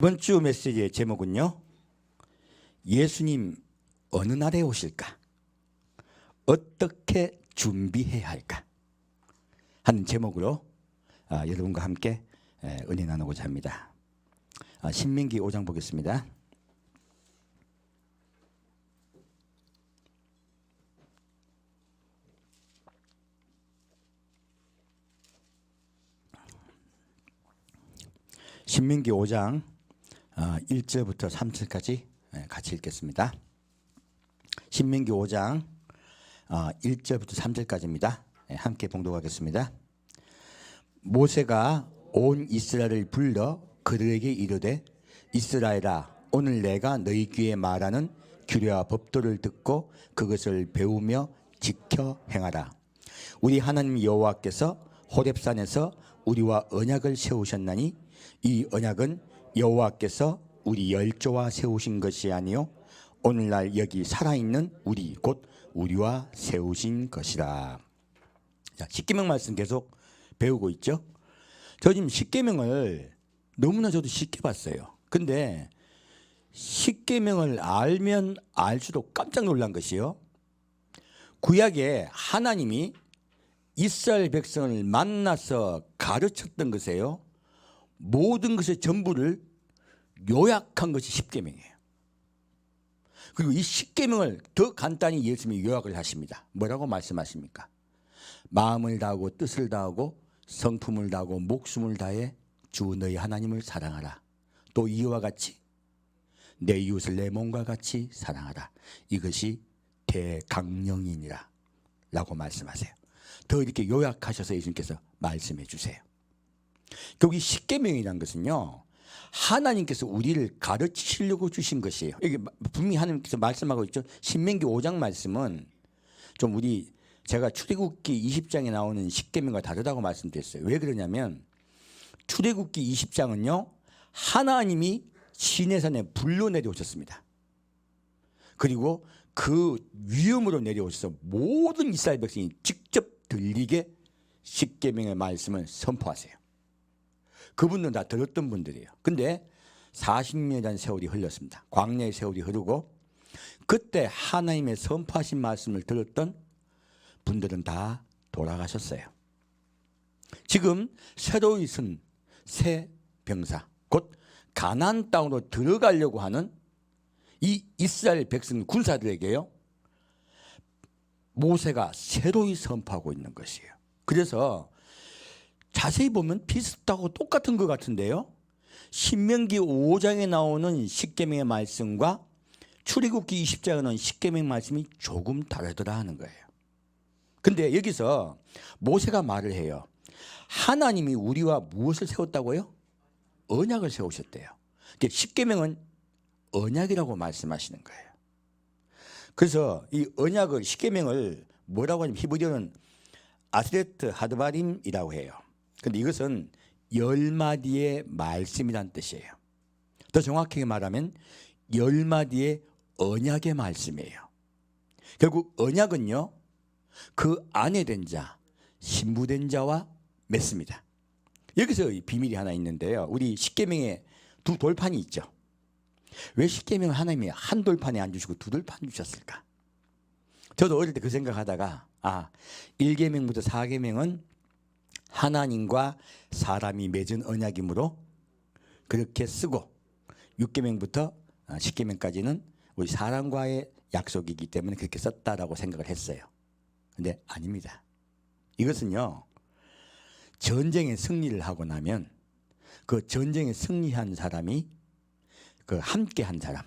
이번 주 메시지의 제목은요, 예수님 어느 날에 오실까? 어떻게 준비해야 할까? 하는 제목으로 여러분과 함께 은혜 나누고자 합니다. 신명기 5장 보겠습니다. 신명기 5장 1절부터 3절까지 같이 읽겠습니다. 신명기 5장 1절부터 3절까지입니다. 함께 봉독하겠습니다. 모세가 온 이스라엘을 불러 그들에게 이르되, 이스라엘아, 오늘 내가 너희 귀에 말하는 규례와 법도를 듣고 그것을 배우며 지켜 행하라. 우리 하나님 여호와께서 호렙산에서 우리와 언약을 세우셨나니 이 언약은 여호와께서 우리 열조와 세우신 것이 아니요 오늘날 여기 살아있는 우리 곧 우리와 세우신 것이라. 자, 십계명 말씀 계속 배우고 있죠. 저 지금 십계명을 너무나 저도 쉽게 봤어요. 근데 십계명을 알면 알수록 깜짝 놀란 것이요, 구약에 하나님이 이스라엘 백성을 만나서 가르쳤던 것이에요. 모든 것의 전부를 요약한 것이 십계명이에요. 그리고 이 십계명을 더 간단히 예수님이 요약을 하십니다. 뭐라고 말씀하십니까? 마음을 다하고 뜻을 다하고 성품을 다하고 목숨을 다해 주 너희 하나님을 사랑하라. 또 이와 같이 내 이웃을 내 몸과 같이 사랑하라. 이것이 대강령이니라 라고 말씀하세요. 더 이렇게 요약하셔서 예수님께서 말씀해 주세요. 결국 이 십계명이라는 것은요, 하나님께서 우리를 가르치시려고 주신 것이에요. 이게 분명히 하나님께서 말씀하고 있죠. 신명기 5장 말씀은 좀 제가 출애굽기 20장에 나오는 십계명과 다르다고 말씀드렸어요. 왜 그러냐면 출애굽기 20장은요, 하나님이 시내산에 불로 내려오셨습니다. 그리고 그 위엄으로 내려오셔서 모든 이스라엘 백성이 직접 들리게 십계명의 말씀을 선포하세요. 그분들은 다 들었던 분들이에요. 근데 40년이라는 세월이 흘렀습니다. 광야의 세월이 흐르고 그때 하나님의 선포하신 말씀을 들었던 분들은 다 돌아가셨어요. 지금 새로이 쓴 새 병사, 곧 가나안 땅으로 들어가려고 하는 이 이스라엘 백성 군사들에게요, 모세가 새로이 선포하고 있는 것이에요. 그래서 자세히 보면 비슷하고 똑같은 것 같은데요, 신명기 5장에 나오는 십계명의 말씀과 출애굽기 20장에 나오는 십계명 말씀이 조금 다르더라 하는 거예요. 근데 여기서 모세가 말을 해요. 하나님이 우리와 무엇을 세웠다고요? 언약을 세우셨대요. 십계명은 언약이라고 말씀하시는 거예요. 그래서 이 언약을, 십계명을 뭐라고 하냐면 히브리어는 아스레트 하드바림이라고 해요. 근데 이것은 10마디의 말씀이란 뜻이에요. 더 정확하게 말하면 10마디의 언약의 말씀이에요. 결국 언약은요, 그 안에 된 자, 신부된 자와 맺습니다. 여기서 이 비밀이 하나 있는데요, 우리 십계명에 두 돌판이 있죠. 왜 십계명을 하나님이 한 돌판에 안 주시고 두 돌판 주셨을까? 저도 어릴 때 그 생각하다가 1계명부터 4계명은 하나님과 사람이 맺은 언약이므로 그렇게 쓰고 6계명부터 10계명까지는 우리 사람과의 약속이기 때문에 그렇게 썼다라고 생각을 했어요. 근데 아닙니다. 이것은요, 전쟁에 승리를 하고 나면 그 전쟁에 승리한 사람이 그 함께한 사람,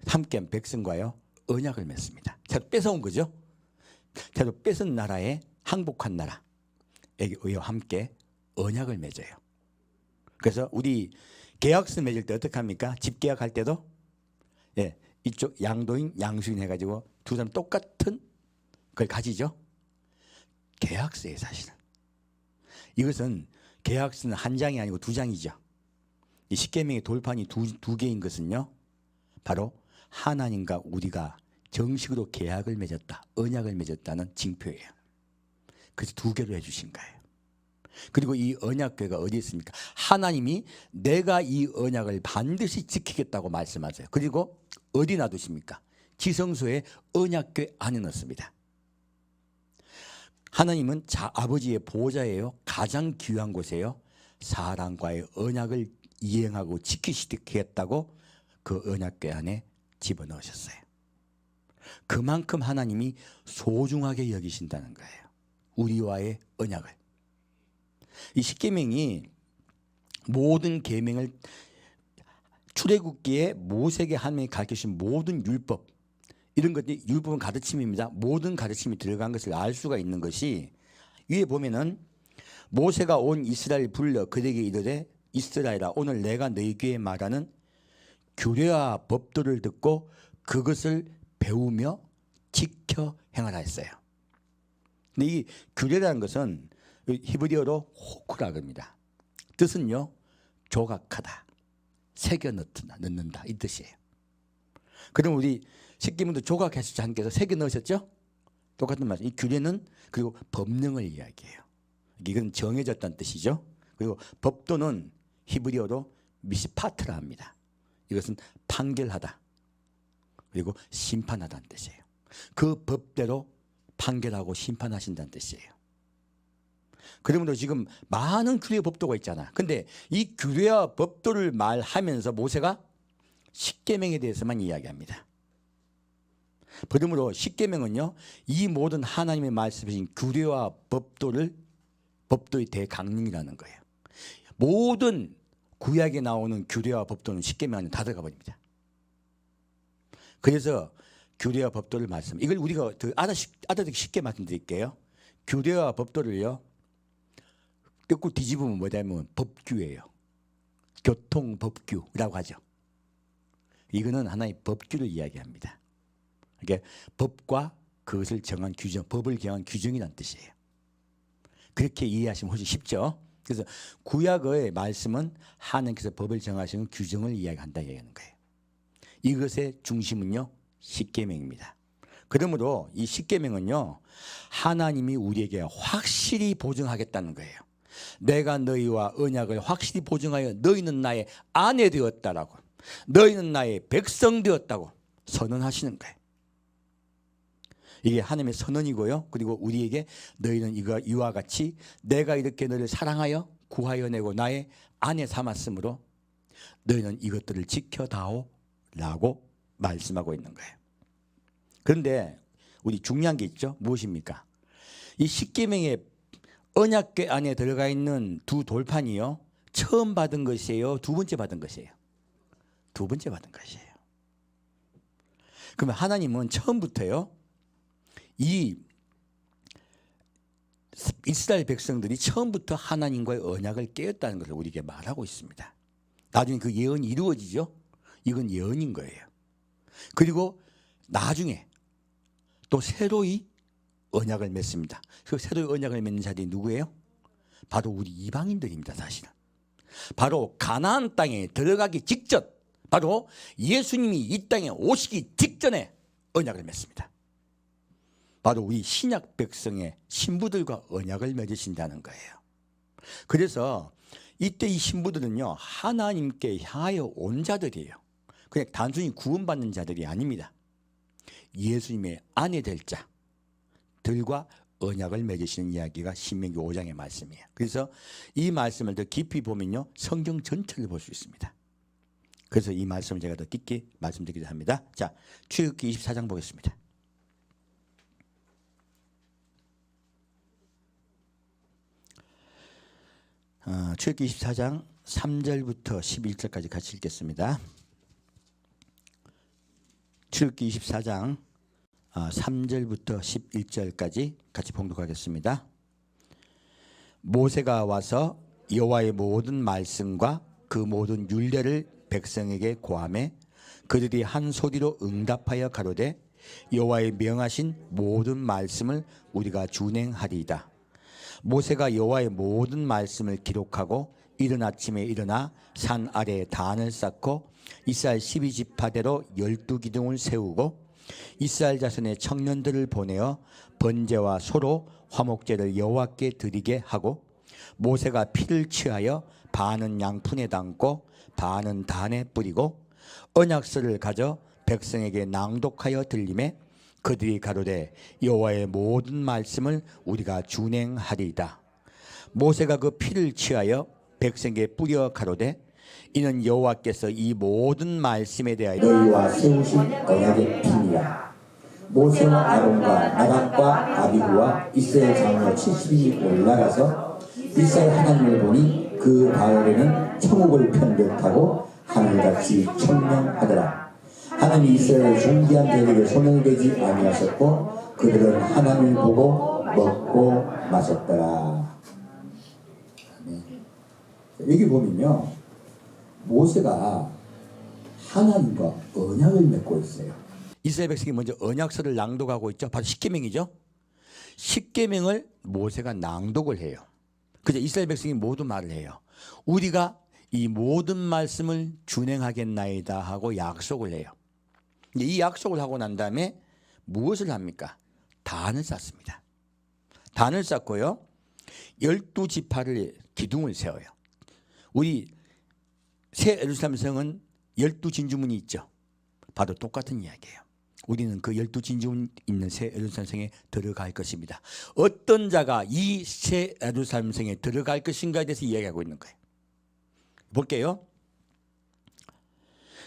함께한 백성과요 언약을 맺습니다. 새로 뺏어온 거죠. 새로 뺏은 나라에 항복한 나라에게 함께 언약을 맺어요. 그래서 우리 계약서 맺을 때 어떻게 합니까? 집 계약할 때도 이쪽 양도인 양수인 해가지고 두 사람 똑같은 그걸 가지죠. 계약서에 사실은 이것은 계약서는 한 장이 아니고 두 장이죠. 이 십계명의 돌판이 두 개인 것은요, 바로 하나님과 우리가 정식으로 계약을 맺었다, 언약을 맺었다는 징표예요. 그래서 두 개로 해주신 거예요. 그리고 이 언약궤가 어디 있습니까? 하나님이 내가 이 언약을 반드시 지키겠다고 말씀하세요. 그리고 어디 놔두십니까? 지성소의 언약궤 안에 넣습니다. 하나님은 아버지의 보호자예요. 가장 귀한 곳이에요. 사람과의 언약을 이행하고 지키시겠다고 그 언약궤 안에 집어넣으셨어요. 그만큼 하나님이 소중하게 여기신다는 거예요. 우리와의 언약을. 이 십계명이 모든 계명을 출애굽기에 모세에게 하나님이 가르치신 모든 율법, 이런 것들이 율법은 가르침입니다. 모든 가르침이 들어간 것을 알 수가 있는 것이 위에 보면은 모세가 온 이스라엘 불러 그들에게 이르되 이스라엘아 오늘 내가 너희 귀에 말하는 규례와 법도를 듣고 그것을 배우며 지켜 행하라 했어요. 근데 이 규례라는 것은 히브리어로 호크라 합니다. 뜻은요 조각하다, 새겨 넣는다 이 뜻이에요. 그럼 우리 십계명도 조각해서 하나님께서 새겨 넣으셨죠? 똑같은 말씀. 이 규례는 그리고 법령을 이야기해요. 이건 정해졌다는 뜻이죠. 그리고 법도는 히브리어로 미시파트라 합니다. 이것은 판결하다 그리고 심판하다는 뜻이에요. 그 법대로 판결하고 심판하신다는 뜻이에요. 그러므로 지금 많은 규례 법도가 있잖아. 근데 이 규례와 법도를 말하면서 모세가 십계명에 대해서만 이야기합니다. 그러므로 십계명은요 이 모든 하나님의 말씀하신 규례와 법도의 대강령이라는 거예요. 모든 구약에 나오는 규례와 법도는 십계명 안에 다 들어가 버립니다. 그래서 규례와 법도를 말씀. 이걸 우리가 더 알아듣기 쉽게 말씀드릴게요. 규례와 법도를요 뜯고 뒤집으면 뭐냐면 법규예요. 교통법규라고 하죠. 이거는 하나의 법규를 이야기합니다. 이게 법과 그것을 정한 규정, 법을 정한 규정이라는 뜻이에요. 그렇게 이해하시면 훨씬 쉽죠. 그래서 구약의 말씀은 하나님께서 법을 정하시는 규정을 이야기한다 얘기하는 거예요. 이것의 중심은요 십계명입니다. 그러므로 이 십계명은요 하나님이 우리에게 확실히 보증하겠다는 거예요. 내가 너희와 언약을 확실히 보증하여 너희는 나의 아내 되었다라고, 너희는 나의 백성 되었다고 선언하시는 거예요. 이게 하나님의 선언이고요. 그리고 우리에게 너희는 이와 같이 내가 이렇게 너를 사랑하여 구하여 내고 나의 아내 삼았으므로 너희는 이것들을 지켜다오라고 말씀하고 있는 거예요. 그런데 우리 중요한 게 있죠. 무엇입니까? 이 십계명의 언약궤 안에 들어가 있는 두 돌판이요 처음 받은 것이에요, 두 번째 받은 것이에요? 두 번째 받은 것이에요. 그러면 하나님은 처음부터요 이 이스라엘 백성들이 처음부터 하나님과의 언약을 깨었다는 것을 우리에게 말하고 있습니다. 나중에 그 예언이 이루어지죠. 이건 예언인 거예요. 그리고 나중에 또 새로이 언약을 맺습니다. 그 새로이 언약을 맺는 자들이 누구예요? 바로 우리 이방인들입니다. 사실은 바로 가나안 땅에 들어가기 직전, 바로 예수님이 이 땅에 오시기 직전에 언약을 맺습니다. 바로 우리 신약 백성의 신부들과 언약을 맺으신다는 거예요. 그래서 이때 이 신부들은요 하나님께 향하여 온 자들이에요. 그냥 단순히 구원받는 자들이 아닙니다. 예수님의 아내 될 자들과 언약을 맺으시는 이야기가 신명기 5장의 말씀이에요. 그래서 이 말씀을 더 깊이 보면요 성경 전체를 볼 수 있습니다. 그래서 이 말씀을 제가 더 깊게 말씀드리기도 합니다. 자, 출애굽기 24장 보겠습니다. 출애굽기 24장 3절부터 11절까지 같이 읽겠습니다. 출애굽기 24장 3절부터 11절까지 같이 봉독하겠습니다. 모세가 와서 여호와의 모든 말씀과 그 모든 율례를 백성에게 고하매 그들이 한 소리로 응답하여 가로되 여호와의 명하신 모든 말씀을 우리가 준행하리이다. 모세가 여호와의 모든 말씀을 기록하고 이른 아침에 일어나 산 아래에 단을 쌓고 이스라엘 12지파대로 12기둥을 세우고 이스라엘 자손의 청년들을 보내어 번제와 소로 화목제를 여호와께 드리게 하고 모세가 피를 취하여 반은 양푼에 담고 반은 단에 뿌리고 언약서를 가져 백성에게 낭독하여 들림에 그들이 가로되 여호와의 모든 말씀을 우리가 준행하리이다. 모세가 그 피를 취하여 백성에게 뿌려 가로되 이는 여호와께서 이 모든 말씀에 대하여 너희와 세우신 언약의 피니라. 모세와 아론과 나답과 아비후와 이스라엘 장로 70인이 올라가서 이스라엘 하나님을 보니 그 마을에는 천국을 편듯하고 하늘같이 청명하더라. 하나님이 이스라엘 존귀한 자들에게 손을 대지 아니하셨고 그들은 하나님을 보고 먹고 마셨더라. 여기 보면요, 모세가 하나님과 언약을 맺고 있어요. 이스라엘 백성이 먼저 언약서를 낭독하고 있죠. 바로 십계명이죠. 십계명을 모세가 낭독을 해요. 그죠? 이스라엘 백성이 모두 말을 해요. 우리가 이 모든 말씀을 준행하겠나이다 하고 약속을 해요. 이 약속을 하고 난 다음에 무엇을 합니까? 단을 쌓습니다. 단을 쌓고요, 12지파를 기둥을 세워요. 우리 새 예루살렘 성은 12진주문이 있죠. 바로 똑같은 이야기예요. 우리는 그 12진주문 있는 새 예루살렘 성에 들어갈 것입니다. 어떤 자가 이 새 예루살렘 성에 들어갈 것인가에 대해서 이야기하고 있는 거예요. 볼게요.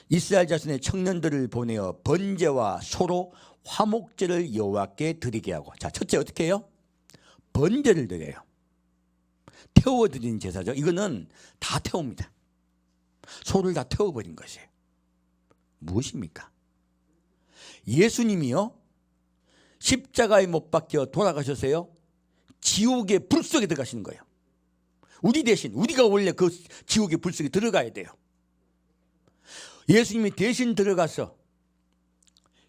이스라엘 자손의 청년들을 보내어 번제와 소로 화목제를 여호와께 드리게 하고. 자, 첫째 어떻게 해요? 번제를 드려요. 태워드리는 제사죠. 이거는 다 태웁니다. 소를 다 태워버린 것이에요. 무엇입니까? 예수님이요, 십자가에 못 박혀 돌아가셔서요, 지옥의 불 속에 들어가시는 거예요. 우리 대신, 우리가 원래 그 지옥의 불 속에 들어가야 돼요. 예수님이 대신 들어가서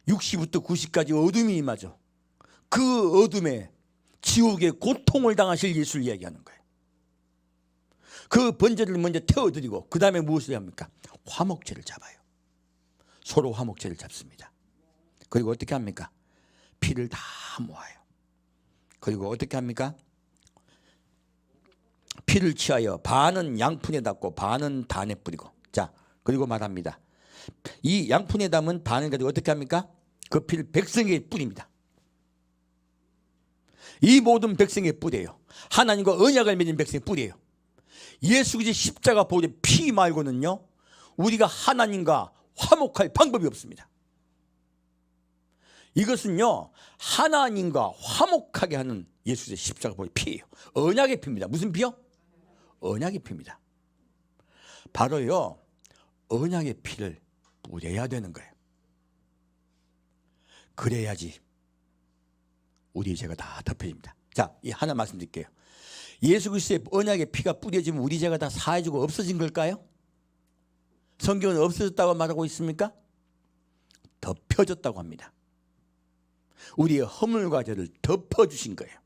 60부터 90까지 어둠이 임하죠. 그 어둠에 지옥의 고통을 당하실 예수를 이야기하는 거예요. 그 번제를 먼저 태워드리고 그 다음에 무엇을 합니까? 화목제를 잡아요. 서로 화목제를 잡습니다. 그리고 어떻게 합니까? 피를 다 모아요. 그리고 어떻게 합니까? 피를 취하여 반은 양푼에 담고 반은 단에 뿌리고. 자, 그리고 말합니다. 이 양푼에 담은 반을 가지고 어떻게 합니까? 그 피를 백성에게 뿌립니다. 이 모든 백성에게 뿌려요. 하나님과 언약을 맺은 백성에게 뿌려요. 예수 그리스도의 십자가 보혈의 피 말고는요, 우리가 하나님과 화목할 방법이 없습니다. 이것은요, 하나님과 화목하게 하는 예수의 십자가 보혈의 피예요. 언약의 피입니다. 무슨 피요? 언약의 피입니다. 바로요, 언약의 피를 뿌려야 되는 거예요. 그래야지 우리 죄가 다 덮여집니다. 자, 이 하나 말씀드릴게요. 예수 그리스도의 언약의 피가 뿌려지면 우리 죄가 다 사해지고 없어진 걸까요? 성경은 없어졌다고 말하고 있습니까? 덮여졌다고 합니다. 우리의 허물과 죄를 덮어주신 거예요.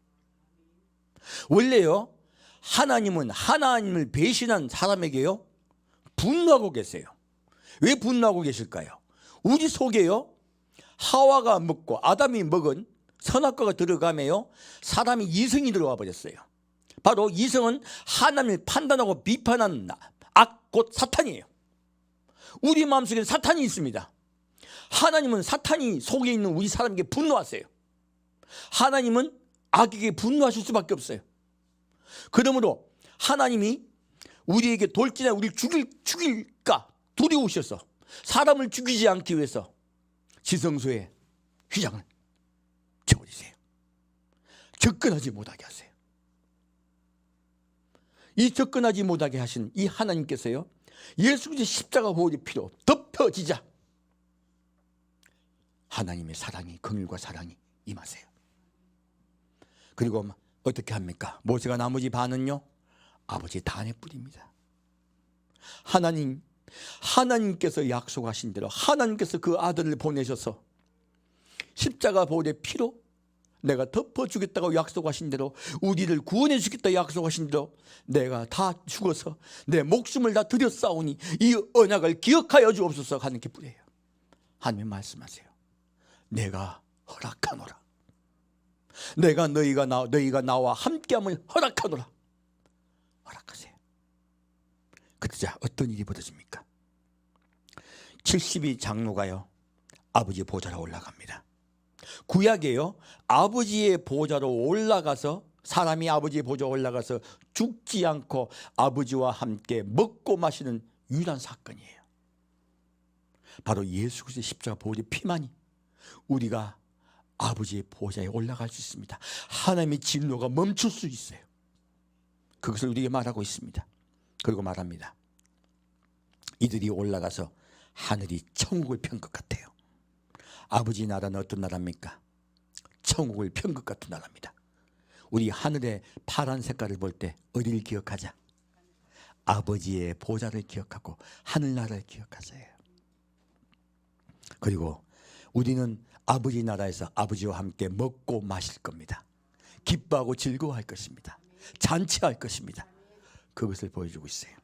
원래요, 하나님은 하나님을 배신한 사람에게요, 분노하고 계세요. 왜 분노하고 계실까요? 우리 속에요, 하와가 먹고 아담이 먹은 선악과가 들어가면요, 사람이 이성이 들어와 버렸어요. 바로 이성은 하나님을 판단하고 비판하는 악, 곧 사탄이에요. 우리 마음속에는 사탄이 있습니다. 하나님은 사탄이 속에 있는 우리 사람에게 분노하세요. 하나님은 악에게 분노하실 수밖에 없어요. 그러므로 하나님이 우리에게 돌진해 우리를 죽일까 두려우셔서 사람을 죽이지 않기 위해서 지성소에 휘장을 채워주세요. 접근하지 못하게 하세요. 이 접근하지 못하게 하신 이 하나님께서요, 예수 그리스도의 십자가 보혈의 피로 덮여지자 하나님의 사랑이, 긍휼과 사랑이 임하세요. 그리고 어떻게 합니까? 모세가 나머지 반은요, 아버지 단에 뿌립니다. 하나님께서 약속하신 대로, 하나님께서 그 아들을 보내셔서 십자가 보혈의 피로 내가 덮어주겠다고 약속하신 대로, 우리를 구원해 주겠다 약속하신 대로 내가 다 죽어서 내 목숨을 다 드렸사오니 이 언약을 기억하여 주옵소서 하는 게 뿌려요. 하나님 말씀하세요. 내가 허락하노라. 내가 너희가 나와 함께함을 허락하노라. 그러자 어떤 일이 벌어집니까? 70이 장로가요 아버지 보좌로 올라갑니다. 구약에요 아버지의 보좌로 올라가서 사람이 아버지의 보좌로 올라가서 죽지 않고 아버지와 함께 먹고 마시는 유일한 사건이에요. 바로 예수 그리스도의 십자가 보혈의 피만이 우리가 아버지의 보좌에 올라갈 수 있습니다. 하나님의 진노가 멈출 수 있어요. 그것을 우리에게 말하고 있습니다. 그리고 말합니다. 이들이 올라가서 하늘이 천국을 편 것 같아요. 아버지 나라는 어떤 나라입니까? 천국을 편 것 같은 나라입니다. 우리 하늘의 파란 색깔을 볼 때 어디를 기억하자? 아버지의 보좌를 기억하고 하늘나라를 기억하세요. 그리고 우리는 아버지 나라에서 아버지와 함께 먹고 마실 겁니다. 기뻐하고 즐거워할 것입니다. 잔치할 것입니다. 그것을 보여주고 있어요.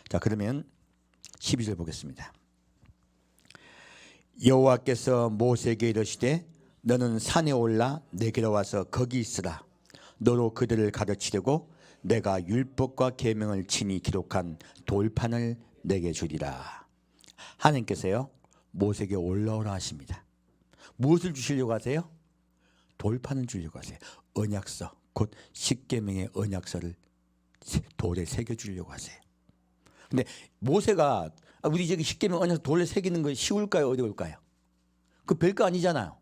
자, 그러면 12절 보겠습니다. 여호와께서 모세에게 이르시되 너는 산에 올라 내게로 와서 거기 있으라. 너로 그들을 가르치려고 내가 율법과 계명을 친히 기록한 돌판을 내게 주리라. 하나님께서요 모세에게 올라오라 하십니다. 무엇을 주시려고 하세요? 돌판을 주려고 하세요. 언약서, 곧 십계명의 언약서를 돌에 새겨 주려고 하세요. 근데 모세가 우리 저기 십계명 언약서 돌에 새기는 거 쉬울까요? 어려울까요? 그 별거 아니잖아요.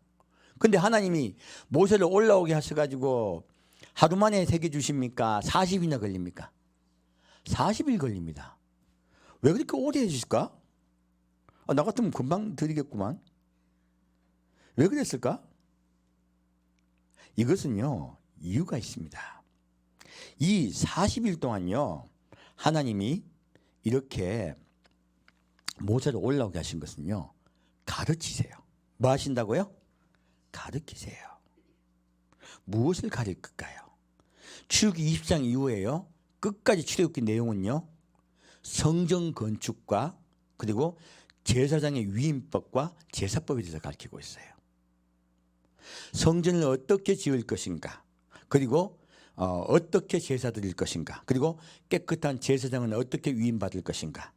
근데 하나님이 모세를 올라오게 하셔가지고 하루 만에 새겨 주십니까? 40일이나 걸립니까? 40일 걸립니다. 왜 그렇게 오래 해주실까? 나 같으면 금방 드리겠구만. 왜 그랬을까? 이것은요 이유가 있습니다. 이 40일 동안요 하나님이 이렇게 모세를 올라오게 하신 것은요 가르치세요. 뭐 하신다고요? 가르치세요. 무엇을 가르칠까요? 출애굽기 20장 이후에요 끝까지 출애굽기 내용은요 성전 건축과 그리고 제사장의 위임법과 제사법에 대해서 가르치고 있어요. 성전을 어떻게 지을 것인가, 그리고 어떻게 제사 드릴 것인가, 그리고 깨끗한 제사장은 어떻게 위임받을 것인가,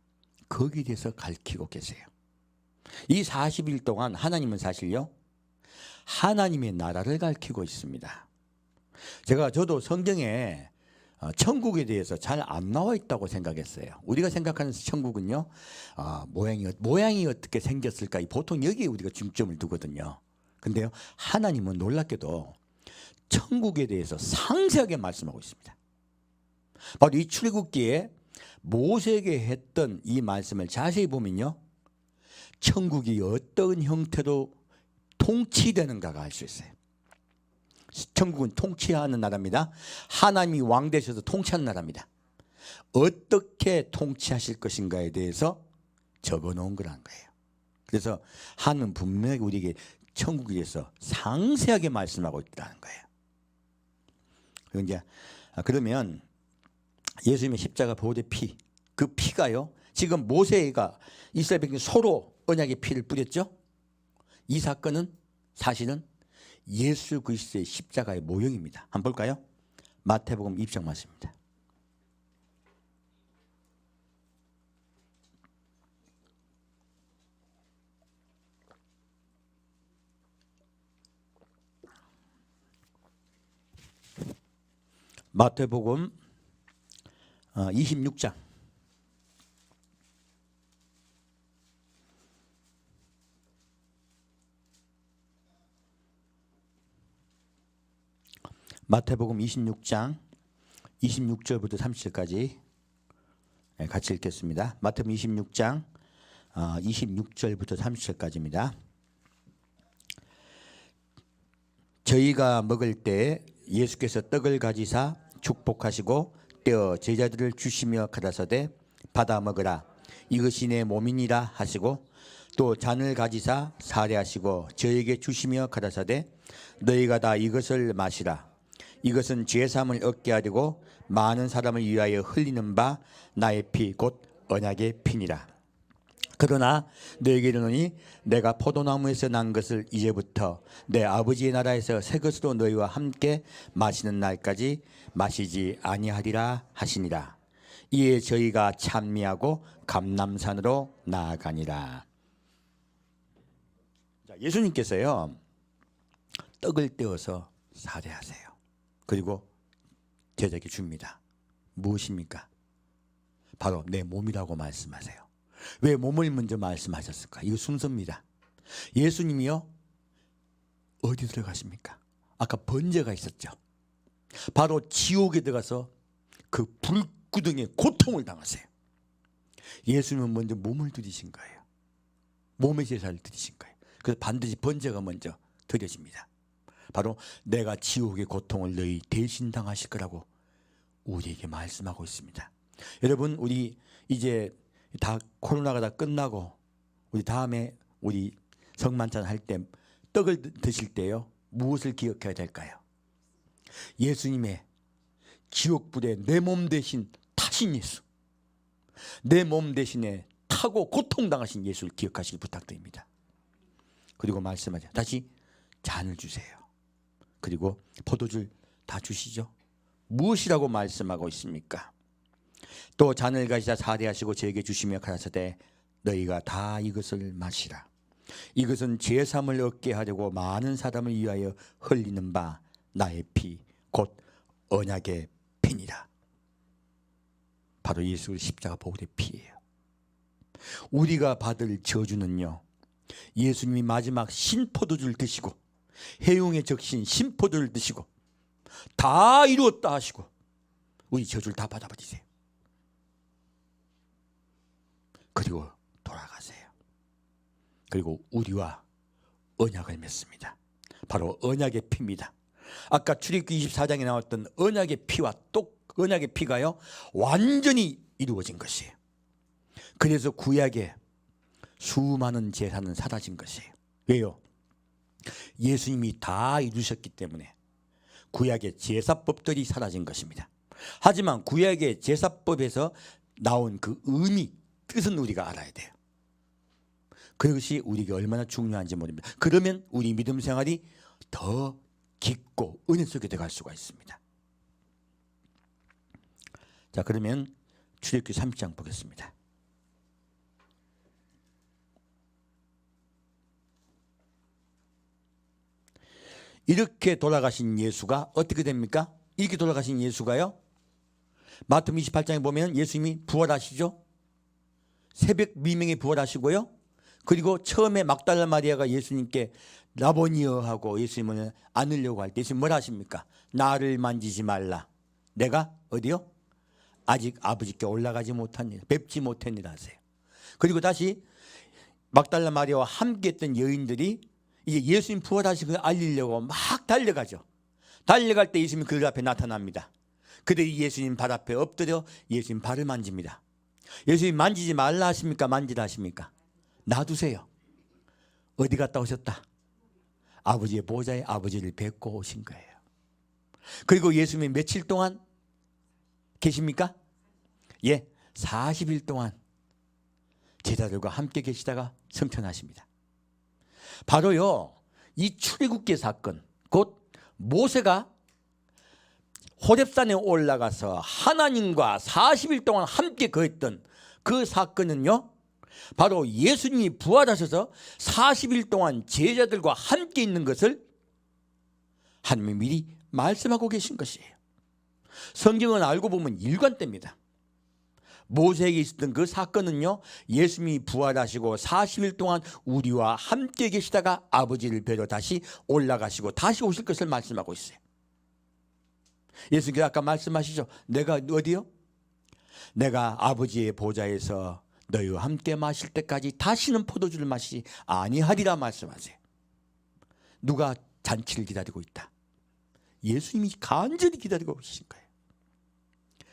거기에 대해서 가르치고 계세요. 이 40일 동안 하나님은 사실요 하나님의 나라를 가르치고 있습니다. 저도 성경에 천국에 대해서 잘 안 나와 있다고 생각했어요. 우리가 생각하는 천국은요 모양이 어떻게 생겼을까, 보통 여기에 우리가 중점을 두거든요. 근데요 하나님은 놀랍게도 천국에 대해서 상세하게 말씀하고 있습니다. 바로 이 출애굽기에 모세에게 했던 이 말씀을 자세히 보면요 천국이 어떤 형태로 통치되는가가 알 수 있어요. 천국은 통치하는 나라입니다. 하나님이 왕 되셔서 통치하는 나라입니다. 어떻게 통치하실 것인가에 대해서 적어놓은 거란 거예요. 그래서 하나님은 분명히 우리에게 천국에 대해서 상세하게 말씀하고 있다는 거예요. 그러면 예수님의 십자가 보혈의 피, 그 피가요 지금 모세가 이스라엘 백성 서로 언약의 피를 뿌렸죠. 이 사건은 사실은 예수 그리스도의 십자가의 모형입니다. 한번 볼까요? 마태복음 20장 말씀입니다. 마태복음 26장 마태복음 26장 26절부터 30절까지 같이 읽겠습니다. 마태복음 26장 26절부터 30절까지입니다. 저희가 먹을 때 예수께서 떡을 가지사 축복하시고 떼어 제자들을 주시며 가라사대 받아 먹으라 이것이 내 몸이니라 하시고 또 잔을 가지사 사례하시고 저에게 주시며 가라사대 너희가 다 이것을 마시라 이것은 죄사함을 얻게 하려고 많은 사람을 위하여 흘리는 바 나의 피 곧 언약의 피니라. 그러나 너에게 이르노니 내가 포도나무에서 난 것을 이제부터 내 아버지의 나라에서 새 것으로 너희와 함께 마시는 날까지 마시지 아니하리라 하시니라. 이에 저희가 찬미하고 감람산으로 나아가니라. 자, 예수님께서요 떡을 떼어서 사례하세요. 그리고 제자에게 줍니다. 무엇입니까? 바로 내 몸이라고 말씀하세요. 왜 몸을 먼저 말씀하셨을까? 이거 순서입니다. 예수님이요 어디 들어가십니까? 아까 번제가 있었죠. 바로 지옥에 들어가서 그 불구덩이에 고통을 당하세요. 예수님은 먼저 몸을 드리신 거예요. 몸의 제사를 드리신 거예요. 그래서 반드시 번제가 먼저 드려집니다. 바로 내가 지옥의 고통을 너희 대신 당하실 거라고 우리에게 말씀하고 있습니다. 여러분, 우리 이제 다 코로나가 다 끝나고 우리 다음에 우리 성만찬 할 때 떡을 드실 때요 무엇을 기억해야 될까요? 예수님의 지옥불에 내 몸 대신 타신 예수, 내 몸 대신에 타고 고통당하신 예수를 기억하시길 부탁드립니다. 그리고 말씀하자. 다시 잔을 주세요. 그리고 포도주 다 주시죠. 무엇이라고 말씀하고 있습니까? 또 잔을 가지사 사대하시고 저에게 주시며 가라사대 너희가 다 이것을 마시라. 이것은 죄사함을 얻게 하려고 많은 사람을 위하여 흘리는 바 나의 피 곧 언약의 피니라. 바로 예수 십자가 보혈의 피예요. 우리가 받을 저주는요 예수님이 마지막 신포도주를 드시고 해용에 적신 신포도를 드시고 다 이루었다 하시고 우리 저주를 다 받아버리세요. 그리고 돌아가세요. 그리고 우리와 언약을 맺습니다. 바로 언약의 피입니다. 아까 출애굽기 24장에 나왔던 언약의 피와 언약의 피가요 완전히 이루어진 것이에요. 그래서 구약에 수많은 제사는 사라진 것이에요. 왜요? 예수님이 다 이루셨기 때문에 구약의 제사법들이 사라진 것입니다. 하지만 구약의 제사법에서 나온 그 의미, 뜻은 우리가 알아야 돼요. 그것이 우리에게 얼마나 중요한지 모릅니다. 그러면 우리 믿음 생활이 더 깊고 은혜 속에 들어갈 수가 있습니다. 자, 그러면 출애굽기 30장 보겠습니다. 이렇게 돌아가신 예수가 어떻게 됩니까? 이렇게 돌아가신 예수가요 마태복음 28장에 보면 예수님이 부활하시죠. 새벽 미명에 부활하시고요. 그리고 처음에 막달라 마리아가 예수님께 라보니여 하고 예수님을 안으려고 할 때 예수님 뭐라 하십니까? 나를 만지지 말라. 내가 어디요? 아직 아버지께 올라가지 못하니라. 뵙지 못했니라 하세요. 그리고 다시 막달라 마리아와 함께 했던 여인들이 이제 예수님 부활하신 걸 알리려고 막 달려가죠. 달려갈 때 예수님이 그들 앞에 나타납니다. 그들이 예수님 발 앞에 엎드려 예수님 발을 만집니다. 예수님 만지지 말라 하십니까? 만지라 하십니까? 놔두세요. 어디 갔다 오셨다? 아버지의 보좌에 아버지를 뵙고 오신 거예요. 그리고 예수님이 며칠 동안 계십니까? 예, 40일 동안 제자들과 함께 계시다가 승천하십니다. 바로요 이 출애굽기 사건, 곧 모세가 호렙산에 올라가서 하나님과 40일 동안 함께 거했던 그 사건은요 바로 예수님이 부활하셔서 40일 동안 제자들과 함께 있는 것을 하나님이 미리 말씀하고 계신 것이에요. 성경은 알고 보면 일관됩니다. 모세에게 있었던 그 사건은요 예수님이 부활하시고 40일 동안 우리와 함께 계시다가 아버지를 뵈러 다시 올라가시고 다시 오실 것을 말씀하고 있어요. 예수님께서 아까 말씀하시죠. 내가 어디요? 내가 아버지의 보좌에서 너희와 함께 마실 때까지 다시는 포도주를 마시지 아니하리라 말씀하세요. 누가 잔치를 기다리고 있다? 예수님이 간절히 기다리고 계신 거예요.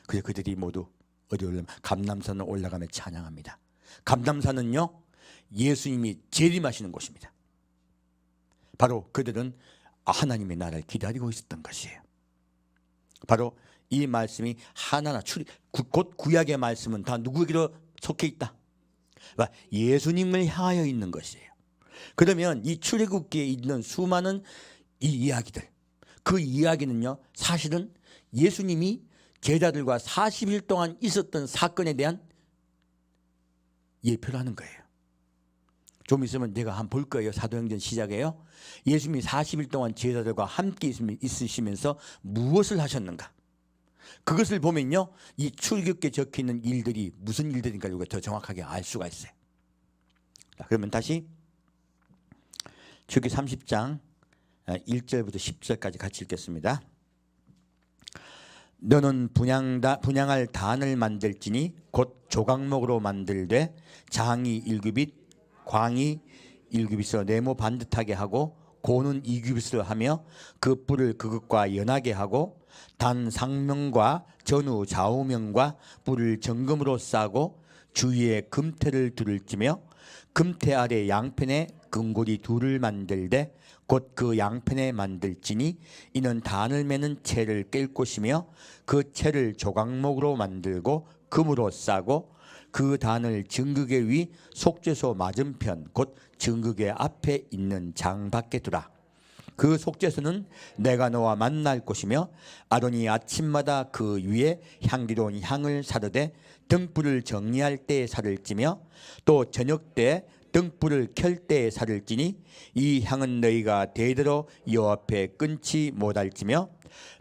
그래서 그들이 모두 어디 올라가면 감람산을 올라가며 찬양합니다. 감람산은요 예수님이 재림하시는 곳입니다. 바로 그들은 하나님의 나라를 기다리고 있었던 것이에요. 바로 이 말씀이 하나나 곧 구약의 말씀은 다 누구에게로 속해 있다? 예수님을 향하여 있는 것이에요. 그러면 이 출애굽기에 있는 수많은 이 이야기들, 그 이야기는요 사실은 예수님이 제자들과 40일 동안 있었던 사건에 대한 예표라는 거예요. 좀 있으면 제가 한번 볼 거예요. 사도행전 시작에요. 예수님이 40일 동안 제자들과 함께 있으시면서 무엇을 하셨는가. 그것을 보면요 이 출애굽기에 적혀있는 일들이 무슨 일들인가 우리가 더 정확하게 알 수가 있어요. 자, 그러면 다시 출애굽기 30장 1절부터 10절까지 같이 읽겠습니다. 너는 분향할 단을 만들지니 곧 조각목으로 만들되 장이 1규빗 광이 1규빗으로 네모 반듯하게 하고 고는 2규빗으로 하며 그 뿔을 그것과 연하게 하고 단 상면과 전후 좌우면과 뿔을 정금으로 싸고 주위에 금태를 둘을 찌며 금태 아래 양편에 금고리 둘을 만들되 곧 그 양편에 만들지니 이는 단을 매는 채를 깰 곳이며 그 채를 조각목으로 만들고 금으로 싸고 그 단을 증거궤 위 속죄소 맞은편 곧 증거궤 앞에 있는 장 밖에 두라. 그 속죄소는 내가 너와 만날 곳이며 아론이 아침마다 그 위에 향기로운 향을 사르되 등불을 정리할 때에 살을 찌며 또 저녁 때 등불을 켤 때에 살을 찌니 이 향은 너희가 대대로 여호와 앞에 끊지 못할지며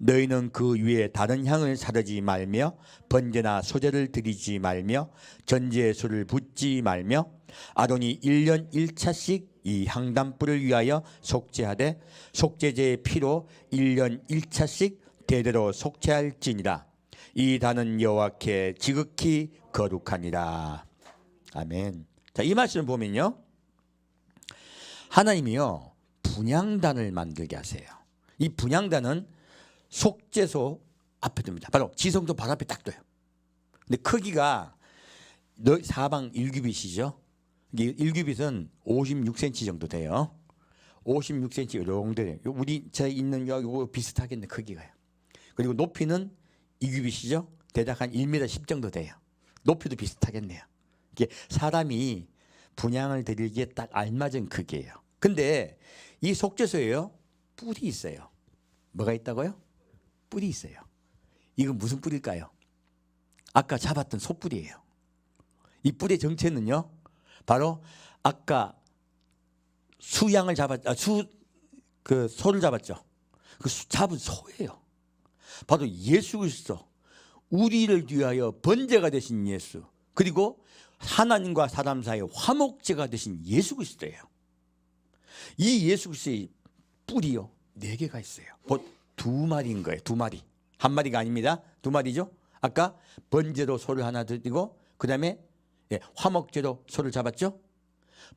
너희는 그 위에 다른 향을 사르지 말며 번제나 소제를 드리지 말며 전제의 소를 붓지 말며 아론이 1년 1차씩 이 향단불을 위하여 속죄하되 속죄제의 피로 1년 1차씩 대대로 속죄할지니라. 이 단은 여호와께 지극히 거룩하니라. 아멘. 자, 이 말씀을 보면요 하나님이요 분향단을 만들게 하세요. 이 분향단은 속죄소 앞에 둡니다. 바로 지성소 바로 앞에 딱 둬요. 근데 크기가 사방 1규빗이죠. 1규빗은 56cm 정도 돼요. 56cm 이런 돼요. 우리 제 있는 요거 비슷하겠네 크기가요. 그리고 높이는 2규빗이죠. 대략 한 1m 10 정도 돼요. 높이도 비슷하겠네요. 이게 사람이 분향을 드리기에 딱 알맞은 크기예요. 근데 이 속죄소에요 뿔이 있어요. 뭐가 있다고요? 뿔이 있어요. 이건 무슨 뿔일까요? 아까 잡았던 소뿔이에요. 이 뿔의 정체는요 바로 아까 소를 잡았죠. 그 잡은 소예요. 바로 예수 그리스도, 우리를 위하여 번제가 되신 예수, 그리고 하나님과 사람 사이의 화목제가 되신 예수 그리스도예요. 이 예수 그리스도의 뿔이요 4개가 있어요. 곧 2마리인 거예요. 2마리. 한 마리가 아닙니다. 2마리죠. 아까 번제로 소를 하나 드리고 그 다음에 화목제로 소를 잡았죠.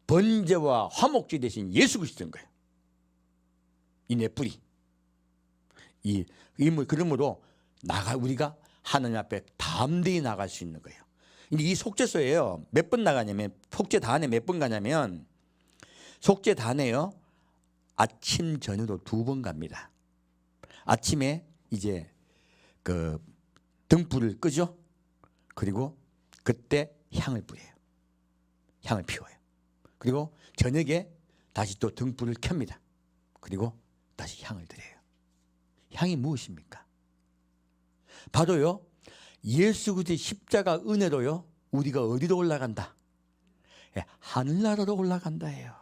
번제와 화목제 대신 예수 그리스도인 거예요. 이 네 뿔이. 그러므로 우리가 하나님 앞에 담대히 나갈 수 있는 거예요. 이 속죄소에요 몇 번 나가냐면 속죄단에 몇 번 가냐면 속죄단에요 아침 저녁으로 2번 갑니다. 아침에 이제 그 등불을 끄죠. 그리고 그때 향을 뿌려요. 향을 피워요. 그리고 저녁에 다시 또 등불을 켭니다. 그리고 다시 향을 드려요. 향이 무엇입니까? 바로요 예수 그리스도의 십자가 은혜로요 우리가 어디로 올라간다? 하늘나라로 올라간다예요.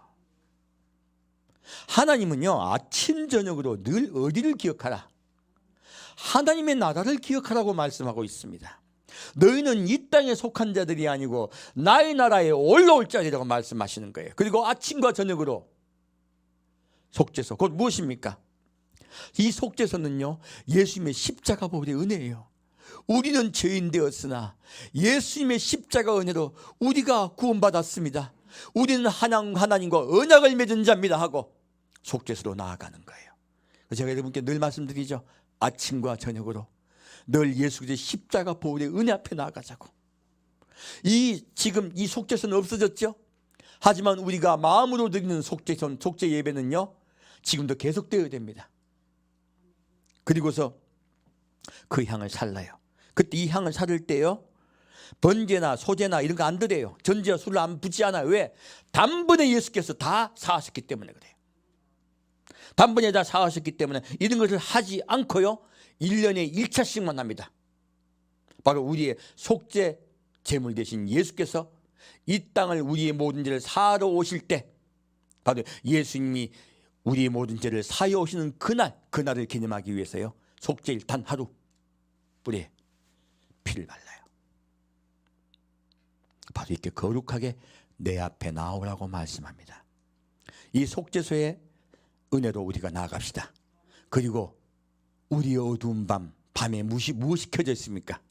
하나님은요 아침 저녁으로 늘 어디를 기억하라? 하나님의 나라를 기억하라고 말씀하고 있습니다. 너희는 이 땅에 속한 자들이 아니고 나의 나라에 올라올 자리라고 말씀하시는 거예요. 그리고 아침과 저녁으로 속죄소 곧 무엇입니까? 이 속죄소는요 예수님의 십자가 보혈의 은혜예요. 우리는 죄인 되었으나 예수님의 십자가 은혜로 우리가 구원받았습니다. 우리는 하나님과 언약을 맺은 자입니다 하고 속죄소로 나아가는 거예요. 제가 여러분께 늘 말씀드리죠. 아침과 저녁으로 늘 예수 그리스도의 십자가 보혈의 은혜 앞에 나아가자고. 지금 이 속죄소는 없어졌죠. 하지만 우리가 마음으로 드리는 속죄 예배는요 지금도 계속되어야 됩니다. 그리고서 그 향을 살라요. 그때 이 향을 살을 때요 번제나 소제나 이런 거 안 드려요. 전제와 술을 안 붓지 않아요. 왜? 단번에 예수께서 다 사하셨기 때문에 그래요. 단번에 다 사하셨기 때문에 이런 것을 하지 않고요, 1년에 1차씩만 합니다. 바로 우리의 속죄 제물 되신 예수께서 이 땅을 우리의 모든 죄를 사하러 오실 때, 바로 예수님이 우리의 모든 죄를 사하여 오시는 그날을 기념하기 위해서요, 속죄일 단 하루 뿌리에 피를 발라요. 바로 이렇게 거룩하게 내 앞에 나오라고 말씀합니다. 이 속죄소의 은혜로 우리가 나아갑시다. 그리고 우리의 어두운 밤에 무엇이 켜져 있습니까?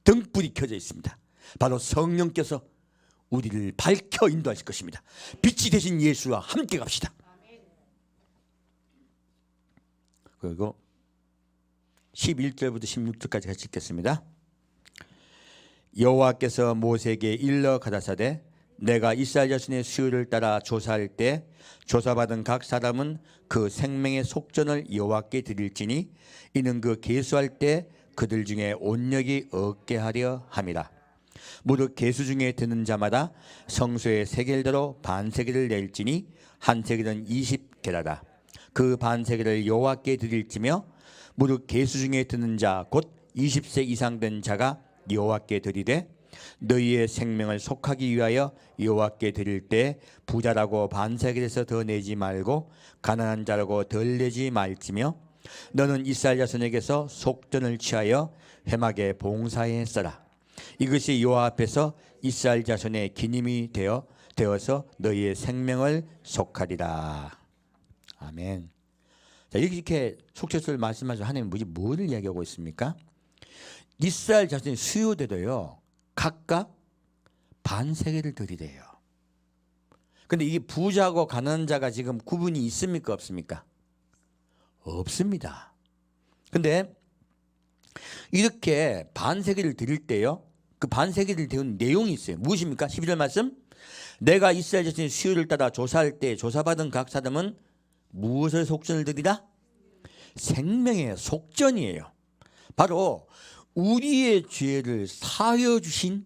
등불이 켜져 있습니다. 바로 성령께서 우리를 밝혀 인도하실 것입니다. 빛이 되신 예수와 함께 갑시다. 그리고 11절부터 16절까지 같이 읽겠습니다. 여호와께서 모세에게 일러 가라사대 내가 이스라엘 자손의 수요를 따라 조사할 때 조사받은 각 사람은 그 생명의 속전을 여호와께 드릴지니 이는 그 계수할 때 그들 중에 온력이 얻게 하려 함이라. 무릇 계수 중에 드는 자마다 성소의 세겔대로 반세겔을 낼지니 한 세겔은 20게라라. 그 반세겔을 여호와께 드릴지며 무릇 계수 중에 드는 자 곧 20세 이상 된 자가 여호와께 드리되 너희의 생명을 속하기 위하여 여호와께 드릴 때 부자라고 반세겔에서 더 내지 말고 가난한 자라고 덜 내지 말지며 너는 이스라엘 자손에게서 속전을 취하여 회막에 봉사에 써라. 이것이 여호와 앞에서 이스라엘 자손의 기념이 되어서 너희의 생명을 속하리라. 아멘. 자, 이렇게 속죄소를 말씀하시면 하나님은 뭐를 이야기하고 있습니까? 이스라엘 자손의 수요대로요, 각각 반세겔을 드리래요. 근데 이게 부자고 가난한 자가 지금 구분이 있습니까, 없습니까? 없습니다. 근데 이렇게 반세겔을 드릴 때요, 그 반세겔을 드리는 내용이 있어요. 무엇입니까? 12절 말씀. 내가 이스라엘 자손의 수요를 따라 조사할 때 조사받은 각 사람은 무엇을 속전을 드리라? 생명의 속전이에요. 바로 우리의 죄를 사하여 주신,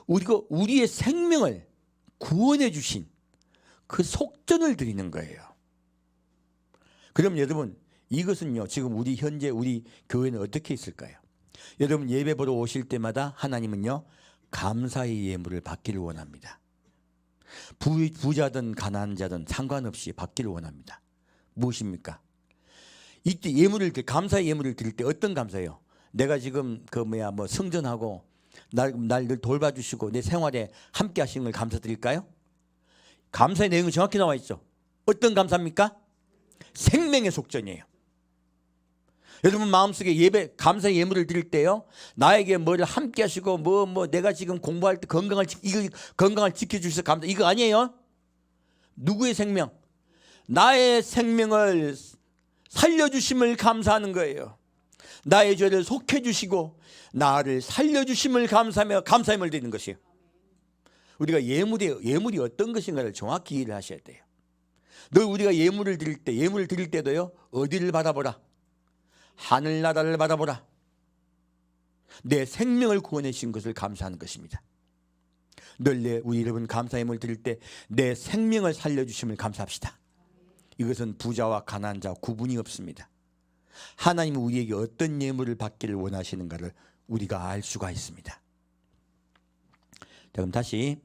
그리고 우리의 생명을 구원해 주신 그 속전을 드리는 거예요. 그럼 여러분, 이것은요, 지금 현재 우리 교회는 어떻게 있을까요? 여러분 예배 보러 오실 때마다 하나님은요, 감사의 예물을 받기를 원합니다. 부자든 가난한 자든 상관없이 받기를 원합니다. 무엇입니까? 이때 감사의 예물을 드릴 때 어떤 감사예요? 내가 지금 성전하고 날 늘 돌봐주시고 내 생활에 함께 하시는 걸 감사드릴까요? 감사의 내용이 정확히 나와 있죠. 어떤 감사입니까? 생명의 속전이에요. 여러분 마음속에 감사의 예물을 드릴 때요, 나에게 뭐를 함께 하시고 내가 지금 공부할 때 건강을 지켜주셔서 감사, 이거 아니에요. 누구의 생명? 나의 생명을 살려주심을 감사하는 거예요. 나의 죄를 속해주시고 나를 살려주심을 감사하며 감사함을 드리는 것이에요. 우리가 예물이 어떤 것인가를 정확히 이해를 하셔야 돼요. 우리가 예물을 드릴 때도요, 어디를 바라보라? 하늘나라를 바라보라. 내 생명을 구원해 주신 것을 감사하는 것입니다. 우리 여러분 감사의 예물을 드릴 때 내 생명을 살려주심을 감사합시다. 이것은 부자와 가난한 자 구분이 없습니다. 하나님은 우리에게 어떤 예물을 받기를 원하시는가를 우리가 알 수가 있습니다. 자, 그럼 다시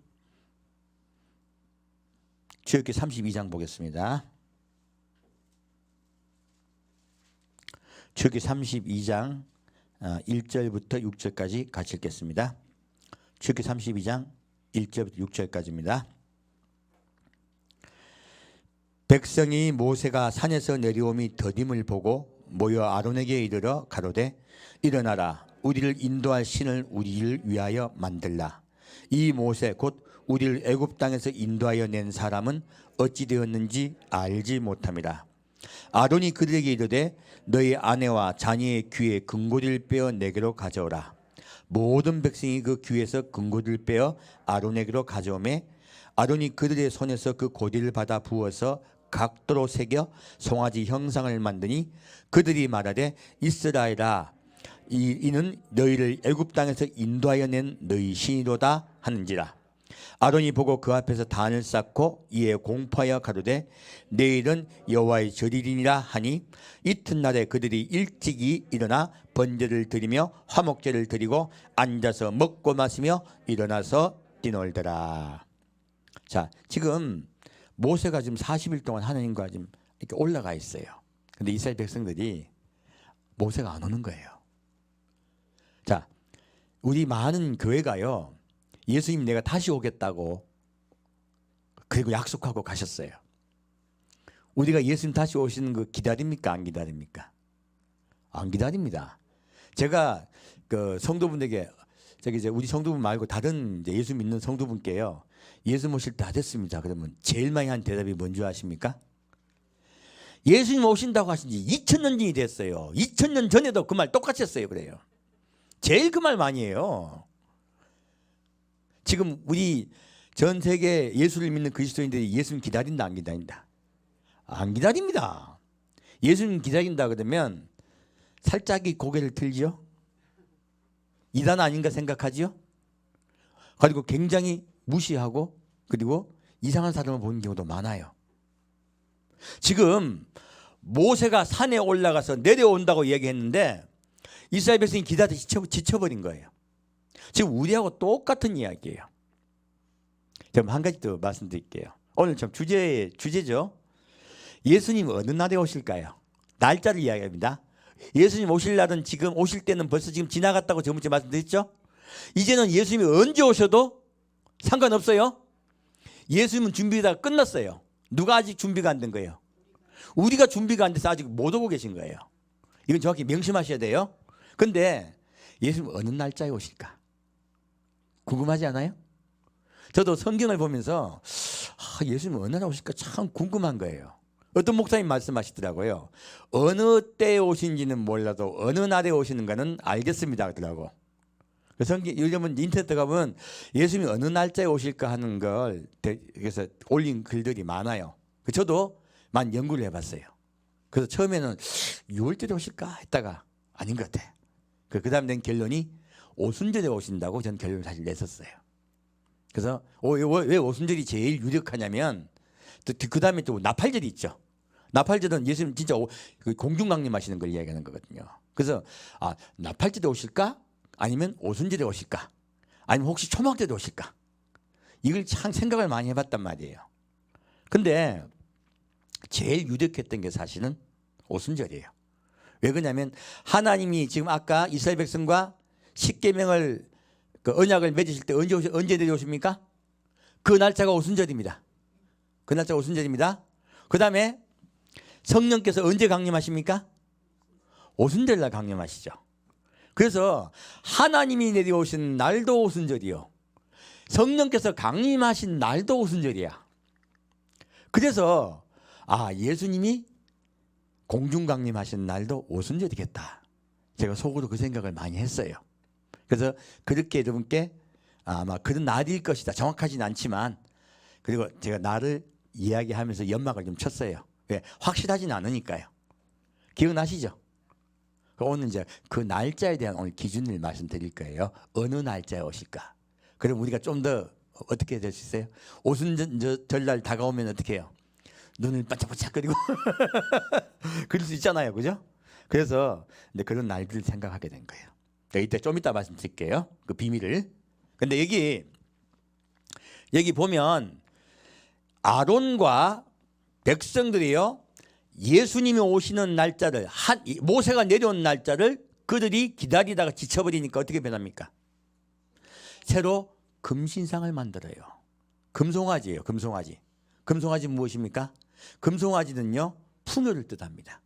출애굽기 32장 보겠습니다. 출애굽기 32장 1절부터 6절까지 같이 읽겠습니다. 출애굽기 32장 1절부터 6절까지입니다. 백성이 모세가 산에서 내려옴이 더딤을 보고 모여 아론에게 이르러 가로되 일어나라, 우리를 인도할 신을 우리를 위하여 만들라. 이 모세 곧 우리를 애굽 땅에서 인도하여 낸 사람은 어찌 되었는지 알지 못함이라. 아론이 그들에게 이르되 너희 아내와 자녀의 귀에 금고리를 빼어 내게로 가져오라. 모든 백성이 그 귀에서 금고리를 빼어 아론에게로 가져오매 아론이 그들의 손에서 그 고리를 받아 부어서 각도로 새겨 송아지 형상을 만드니 그들이 말하되 이스라엘아, 이는 너희를 애굽 땅에서 인도하여 낸 너희 신이로다 하는지라. 아론이 보고 그 앞에서 단을 쌓고 이에 공포하여 가로되 내일은 여호와의 절일이니라 하니 이튿날에 그들이 일찍이 일어나 번제를 드리며 화목제를 드리고 앉아서 먹고 마시며 일어나서 뛰놀더라. 자, 지금 모세가 지금 40일 동안 하나님과 지금 이렇게 올라가 있어요. 근데 이스라엘 백성들이 모세가 안 오는 거예요. 자, 우리 많은 교회가요, 예수님 내가 다시 오겠다고 그리고 약속하고 가셨어요. 우리가 예수님 다시 오시는 거 기다립니까? 안 기다립니까? 안 기다립니다. 제가 그 성도분에게 저기 이제 우리 성도분 말고 다른 이제 예수 믿는 성도분께요, 예수 모실 때 다 됐습니다. 그러면 제일 많이 한 대답이 뭔지 아십니까? 예수님 오신다고 하신 지 2000년 전이 됐어요. 2000년 전에도 그 말 똑같이 했어요. 그래요. 제일 그 말 많이 해요. 지금 우리 전 세계 예수를 믿는 그리스도인들이 예수님 기다린다 안 기다린다? 안 기다립니다. 예수님 기다린다 그러면 살짝이 고개를 들죠. 이단 아닌가 생각하지요. 그리고 굉장히 무시하고 그리고 이상한 사람을 보는 경우도 많아요. 지금 모세가 산에 올라가서 내려온다고 얘기했는데 이스라엘 백성이 기다려 지쳐버린 거예요. 지금 우리하고 똑같은 이야기예요. 제가 한 가지 더 말씀드릴게요. 오늘 좀 주제죠. 예수님 어느 날에 오실까요? 날짜를 이야기합니다. 예수님 오실 날은 지금 오실 때는 벌써 지금 지나갔다고 저번주에 말씀드렸죠. 이제는 예수님이 언제 오셔도 상관없어요. 예수님은 준비가 끝났어요. 누가 아직 준비가 안 된 거예요? 우리가 준비가 안 돼서 아직 못 오고 계신 거예요. 이건 정확히 명심하셔야 돼요. 근데 예수님 어느 날짜에 오실까? 궁금하지 않아요? 저도 성경을 보면서 예수님 어느 날 오실까 참 궁금한 거예요. 어떤 목사님 말씀하시더라고요. 어느 때에 오신지는 몰라도 어느 날에 오시는가는 알겠습니다 하더라고. 성경 요즘은 인터넷 가보면 예수님이 어느 날짜에 오실까 하는 걸 그래서 올린 글들이 많아요. 저도 많이 연구를 해봤어요. 그래서 처음에는 6월달에 오실까 했다가 아닌 것 같아. 그 다음 낸 결론이 오순절에 오신다고 전 결론을 사실 냈었어요. 그래서 왜 오순절이 제일 유력하냐면 그 다음에 또 나팔절이 있죠. 나팔절은 예수님 진짜 공중강림하시는 걸 이야기하는 거거든요. 그래서 나팔절에 오실까? 아니면 오순절에 오실까? 아니면 혹시 초막절에 오실까? 이걸 참 생각을 많이 해봤단 말이에요. 근데 제일 유력했던 게 사실은 오순절이에요. 왜 그러냐면 하나님이 지금 아까 이스라엘 백성과 십계명을 그 언약을 맺으실 때 언제 내려오십니까? 그 날짜가 오순절입니다. 그 날짜가 오순절입니다. 그 다음에 성령께서 언제 강림하십니까? 오순절 날 강림하시죠. 그래서 하나님이 내려오신 날도 오순절이요. 성령께서 강림하신 날도 오순절이야. 그래서 예수님이 공중 강림하신 날도 오순절이겠다. 제가 속으로 그 생각을 많이 했어요. 그래서 그렇게 여러분께 아마 그런 날일 것이다. 정확하진 않지만 그리고 제가 날을 이야기하면서 연막을 좀 쳤어요. 왜? 확실하진 않으니까요. 기억나시죠? 오늘 이제 그 날짜에 대한 오늘 기준을 말씀드릴 거예요. 어느 날짜에 오실까? 그럼 우리가 좀 더 어떻게 될 수 있어요? 오순절날 다가오면 어떻게 해요? 눈을 반짝반짝거리고 그럴 수 있잖아요, 그죠? 그래서 근데 그런 날들을 생각하게 된 거예요. 이때 좀 이따 말씀드릴게요. 그 비밀을. 근데 여기 보면 아론과 백성들이요, 예수님이 오시는 날짜를 모세가 내려온 날짜를 그들이 기다리다가 지쳐버리니까 어떻게 변합니까? 새로 금신상을 만들어요. 금송아지예요. 금송아지. 금송아지 무엇입니까? 금송아지는요, 풍요를 뜻합니다.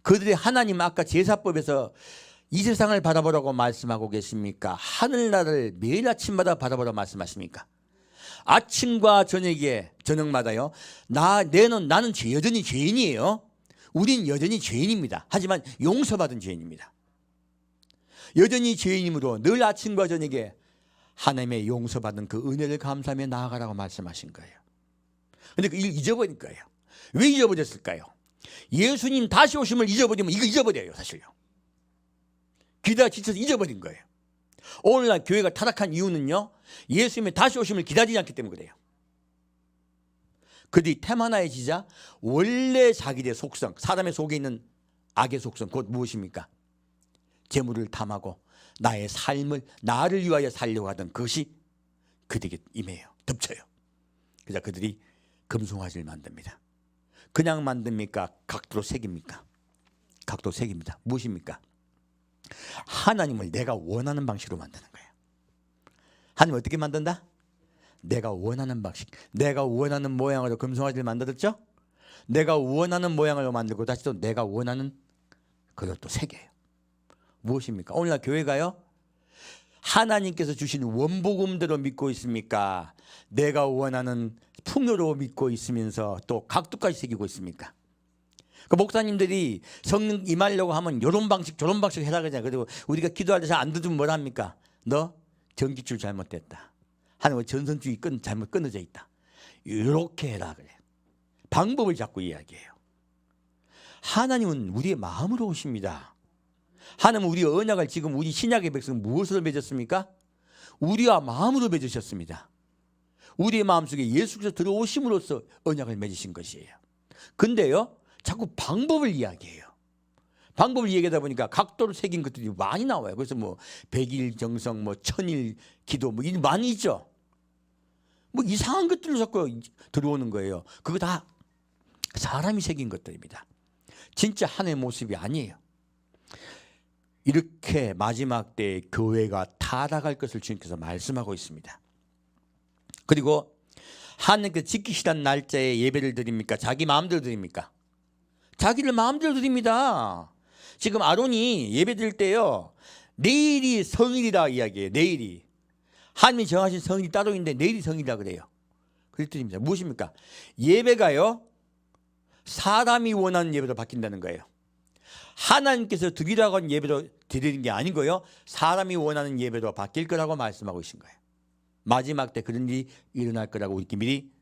그들이 하나님 아까 제사법에서 이 세상을 바라보라고 말씀하고 계십니까? 하늘나라를 매일 아침마다 바라보라고 말씀하십니까? 아침과 저녁마다요. 나는 여전히 죄인이에요. 우린 여전히 죄인입니다. 하지만 용서받은 죄인입니다. 여전히 죄인이므로 늘 아침과 저녁에 하나님의 용서받은 그 은혜를 감사하며 나아가라고 말씀하신 거예요. 그런데 그걸 잊어버린 거예요. 왜 잊어버렸을까요? 예수님 다시 오심을 잊어버리면 이거 잊어버려요, 사실요. 기다려 지쳐서 잊어버린 거예요. 오늘날 교회가 타락한 이유는요, 예수님의 다시 오심을 기다리지 않기 때문에 그래요. 그들이 태만해지자 원래 자기들의 속성, 사람의 속에 있는 악의 속성, 곧 무엇입니까? 재물을 탐하고 나의 삶을 나를 위하여 살려고 하던 그것이 그들에게 임해요. 덮쳐요. 그래서 그들이 금송아지를 만듭니다. 그냥 만듭니까? 각도로 새깁니까? 각도로 새깁니다. 무엇입니까? 하나님을 내가 원하는 방식으로 만드는 거예요. 하나님 어떻게 만든다? 내가 원하는 방식, 내가 원하는 모양으로 금송아지를 만들었죠? 내가 원하는 모양으로 만들고 다시 또 내가 원하는 그것도 새겨요. 무엇입니까? 오늘날 교회가요, 하나님께서 주신 원복음대로 믿고 있습니까? 내가 원하는 풍요로 믿고 있으면서 또 각도까지 새기고 있습니까? 그 목사님들이 성령 임하려고 하면 이런 방식 저런 방식 해라 그러잖아요. 그리고 우리가 기도할 때 잘 안 들으면 뭐라 합니까? 너 전기줄 잘못됐다. 하나님은 전선줄이 잘못 끊어져 있다. 이렇게 해라 그래. 방법을 자꾸 이야기해요. 하나님은 우리의 마음으로 오십니다. 하나님은 우리의 언약을 지금 우리 신약의 백성 무엇으로 맺었습니까? 우리와 마음으로 맺으셨습니다. 우리의 마음속에 예수께서 들어오심으로써 언약을 맺으신 것이에요. 근데요, 자꾸 방법을 이야기해요. 방법을 얘기하다 보니까 각도로 새긴 것들이 많이 나와요. 그래서 뭐 100일 정성, 뭐 1000일 기도, 뭐 많이 있죠. 뭐 이상한 것들로 자꾸 들어오는 거예요. 그거 다 사람이 새긴 것들입니다. 진짜 하나님의 모습이 아니에요. 이렇게 마지막 때에 교회가 타락할 것을 주님께서 말씀하고 있습니다. 그리고 하나님께서 지키시던 날짜에 예배를 드립니까? 자기 마음대로 드립니까? 자기를 마음대로 드립니다. 지금 아론이 예배 드릴 때요, 내일이 성일이라 이야기해요. 내일이. 하나님이 정하신 성일이 따로 있는데 내일이 성일이라 그래요. 그랬더니입니다. 무엇입니까? 예배가요, 사람이 원하는 예배로 바뀐다는 거예요. 하나님께서 드리라고 한 예배로 드리는 게 아니고요, 사람이 원하는 예배로 바뀔 거라고 말씀하고 계신 거예요. 마지막 때 그런 일이 일어날 거라고 우리께 미리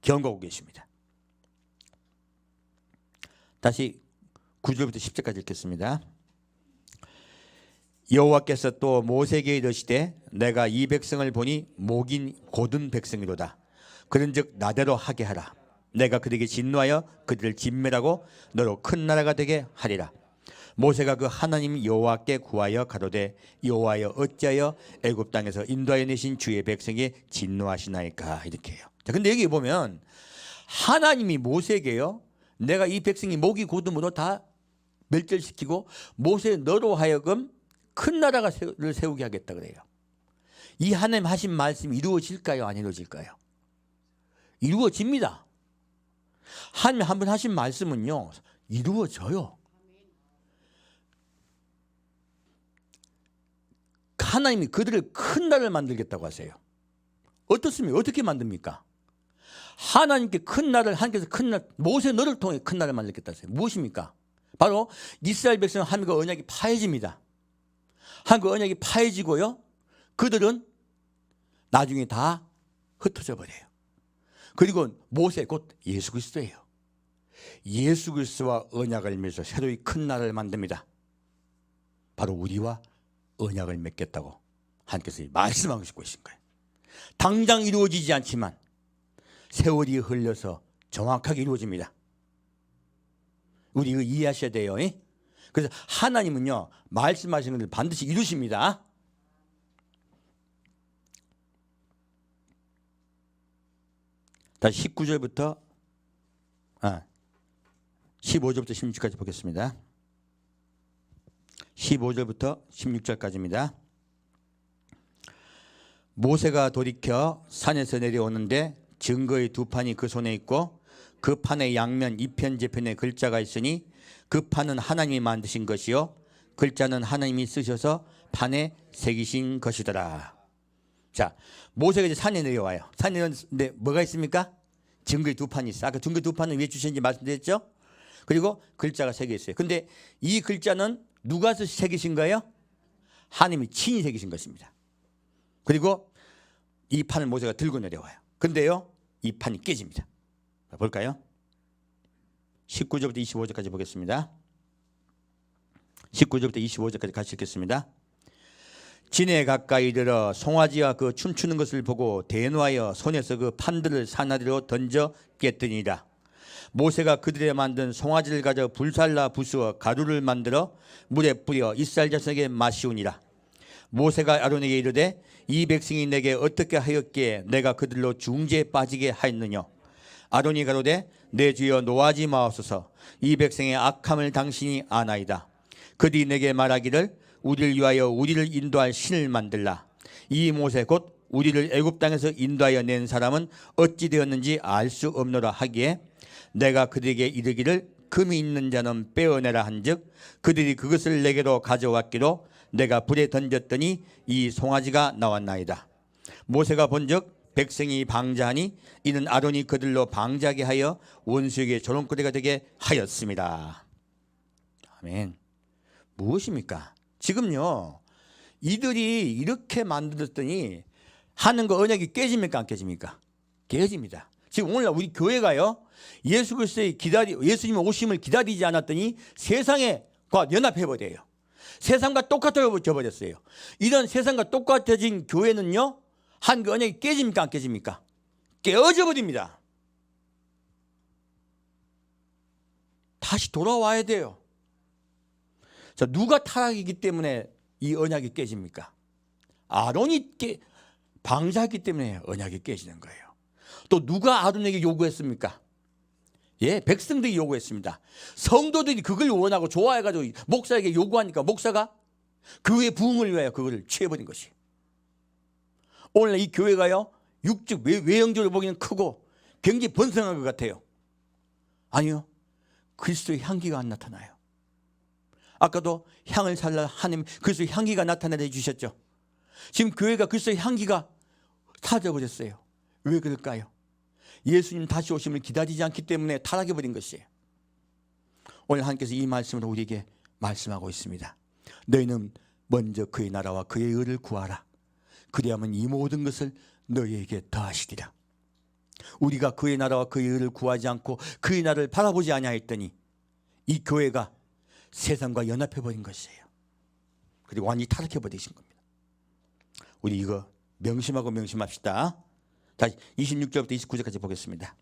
경고하고 계십니다. 다시 9절부터 10절까지 읽겠습니다. 여호와께서 또 모세에게 이르시되 내가 이 백성을 보니 목이 곧은 백성이로다. 그런즉 나대로 하게 하라. 내가 그들에게 진노하여 그들을 진멸하고 너로 큰 나라가 되게 하리라. 모세가 그 하나님 여호와께 구하여 가로되 여호와여 어찌하여 애굽 땅에서 인도하여 내신 주의 백성에 진노하시나이까. 이렇게 해요. 자, 근데 여기 보면 하나님이 모세에게요, 내가 이 백성이 목이 곧음으로 다 멸절시키고 모세 너로 하여금 큰 나라를 세우게 하겠다 그래요. 이 하나님 하신 말씀이 이루어질까요? 안 이루어질까요? 이루어집니다. 하나님 한 번 하신 말씀은요, 이루어져요. 하나님이 그들을 큰 나라를 만들겠다고 하세요. 어떻습니까? 어떻게 만듭니까? 하나님께 큰 나라를, 하나님께서 큰 나라, 모세 너를 통해 큰 나라를 만들겠다 하세요. 무엇입니까? 바로 이스라엘 백성 하나님과 언약이 파해집니다. 하나님과 언약이 파해지고요, 그들은 나중에 다 흩어져 버려요. 그리고 모세 곧 예수 그리스도예요. 예수 그리스도와 언약을 맺어서 새로이 큰 나라를 만듭니다. 바로 우리와 언약을 맺겠다고 하나님께서 말씀하고 계신 거예요. 당장 이루어지지 않지만 세월이 흘러서 정확하게 이루어집니다. 우리 이거 이해하셔야 돼요. 그래서 하나님은요, 말씀하신 것을 반드시 이루십니다. 다시 19절부터 15절부터 16절까지 보겠습니다. 15절부터 16절까지입니다. 모세가 돌이켜 산에서 내려오는데 증거의 두 판이 그 손에 있고 그 판의 양면 이편 저편에 글자가 있으니 그 판은 하나님이 만드신 것이요 글자는 하나님이 쓰셔서 판에 새기신 것이더라. 자, 모세가 이제 산에 내려와요. 산에 내려오는데 뭐가 있습니까? 증거의 두 판이 있어요. 아까 증거의 두 판은 왜 주셨는지 말씀드렸죠? 그리고 글자가 새겨 있어요. 근데 이 글자는 누가 새기신 거예요? 하나님이 친히 새기신 것입니다. 그리고 이 판을 모세가 들고 내려와요. 근데요, 이 판이 깨집니다. 볼까요? 19절부터 25절까지 보겠습니다. 19절부터 25절까지 같이 읽겠습니다. 진에 가까이 들어 송아지가 그 춤추는 것을 보고 대노하여 손에서 그 판들을 사나리로 던져 깨뜨리니라. 모세가 그들에 만든 송아지를 가져 불살라 부수어 가루를 만들어 물에 뿌려 이스라엘 자손에게 마시우니라. 모세가 아론에게 이르되 이 백성이 내게 어떻게 하였기에 내가 그들로 중지에 빠지게 하였느냐. 아론이 가로되 내 주여 노하지 마옵소서. 이 백성의 악함을 당신이 아나이다. 그들이 내게 말하기를 우리를 위하여 우리를 인도할 신을 만들라. 이 모세 곧 우리를 애굽 땅에서 인도하여 낸 사람은 어찌 되었는지 알 수 없노라 하기에 내가 그들에게 이르기를 금이 있는 자는 빼어내라 한즉 그들이 그것을 내게로 가져왔기로 내가 불에 던졌더니 이 송아지가 나왔나이다. 모세가 본즉 백성이 방자하니 이는 아론이 그들로 방자하게 하여 원수에게 조롱거리가 되게 하였습니다. 아멘. 무엇입니까? 지금요 이들이 이렇게 만들었더니 하는 거 언약이 깨집니까 안 깨집니까? 깨집니다. 지금 오늘날 우리 교회가요 예수 그리스도의 예수님의 오심을 기다리지 않았더니 세상과 연합해버려요. 세상과 똑같아져 버렸어요. 이런 세상과 똑같아진 교회는요 한 그 언약이 깨집니까 안 깨집니까? 깨어져 버립니다. 다시 돌아와야 돼요. 자, 누가 타락이기 때문에 이 언약이 깨집니까? 아론이 방자했기 때문에 언약이 깨지는 거예요. 또 누가 아론에게 요구했습니까? 예, 백성들이 요구했습니다. 성도들이 그걸 원하고 좋아해가지고 목사에게 요구하니까 목사가 그의 부흥을 위하여 그거를 취해버린 것이. 오늘 이 교회가요 육적 외형적으로 보기는 크고 굉장히 번성한 것 같아요. 아니요, 그리스도의 향기가 안 나타나요. 아까도 향을 살라 하나님 그리스도의 향기가 나타내 주셨죠. 지금 교회가 그리스도의 향기가 사라져버렸어요. 왜 그럴까요? 예수님 다시 오심을 기다리지 않기 때문에 타락해버린 것이에요. 오늘 하나님께서 이 말씀으로 우리에게 말씀하고 있습니다. 너희는 먼저 그의 나라와 그의 의를 구하라. 그리하면 이 모든 것을 너희에게 더하시리라. 우리가 그의 나라와 그의 의를 구하지 않고 그의 나라를 바라보지 아니하였더니 이 교회가 세상과 연합해버린 것이에요. 그리고 완전히 타락해버리신 겁니다. 우리 이거 명심하고 명심합시다. 다시 26절부터 29절까지 보겠습니다.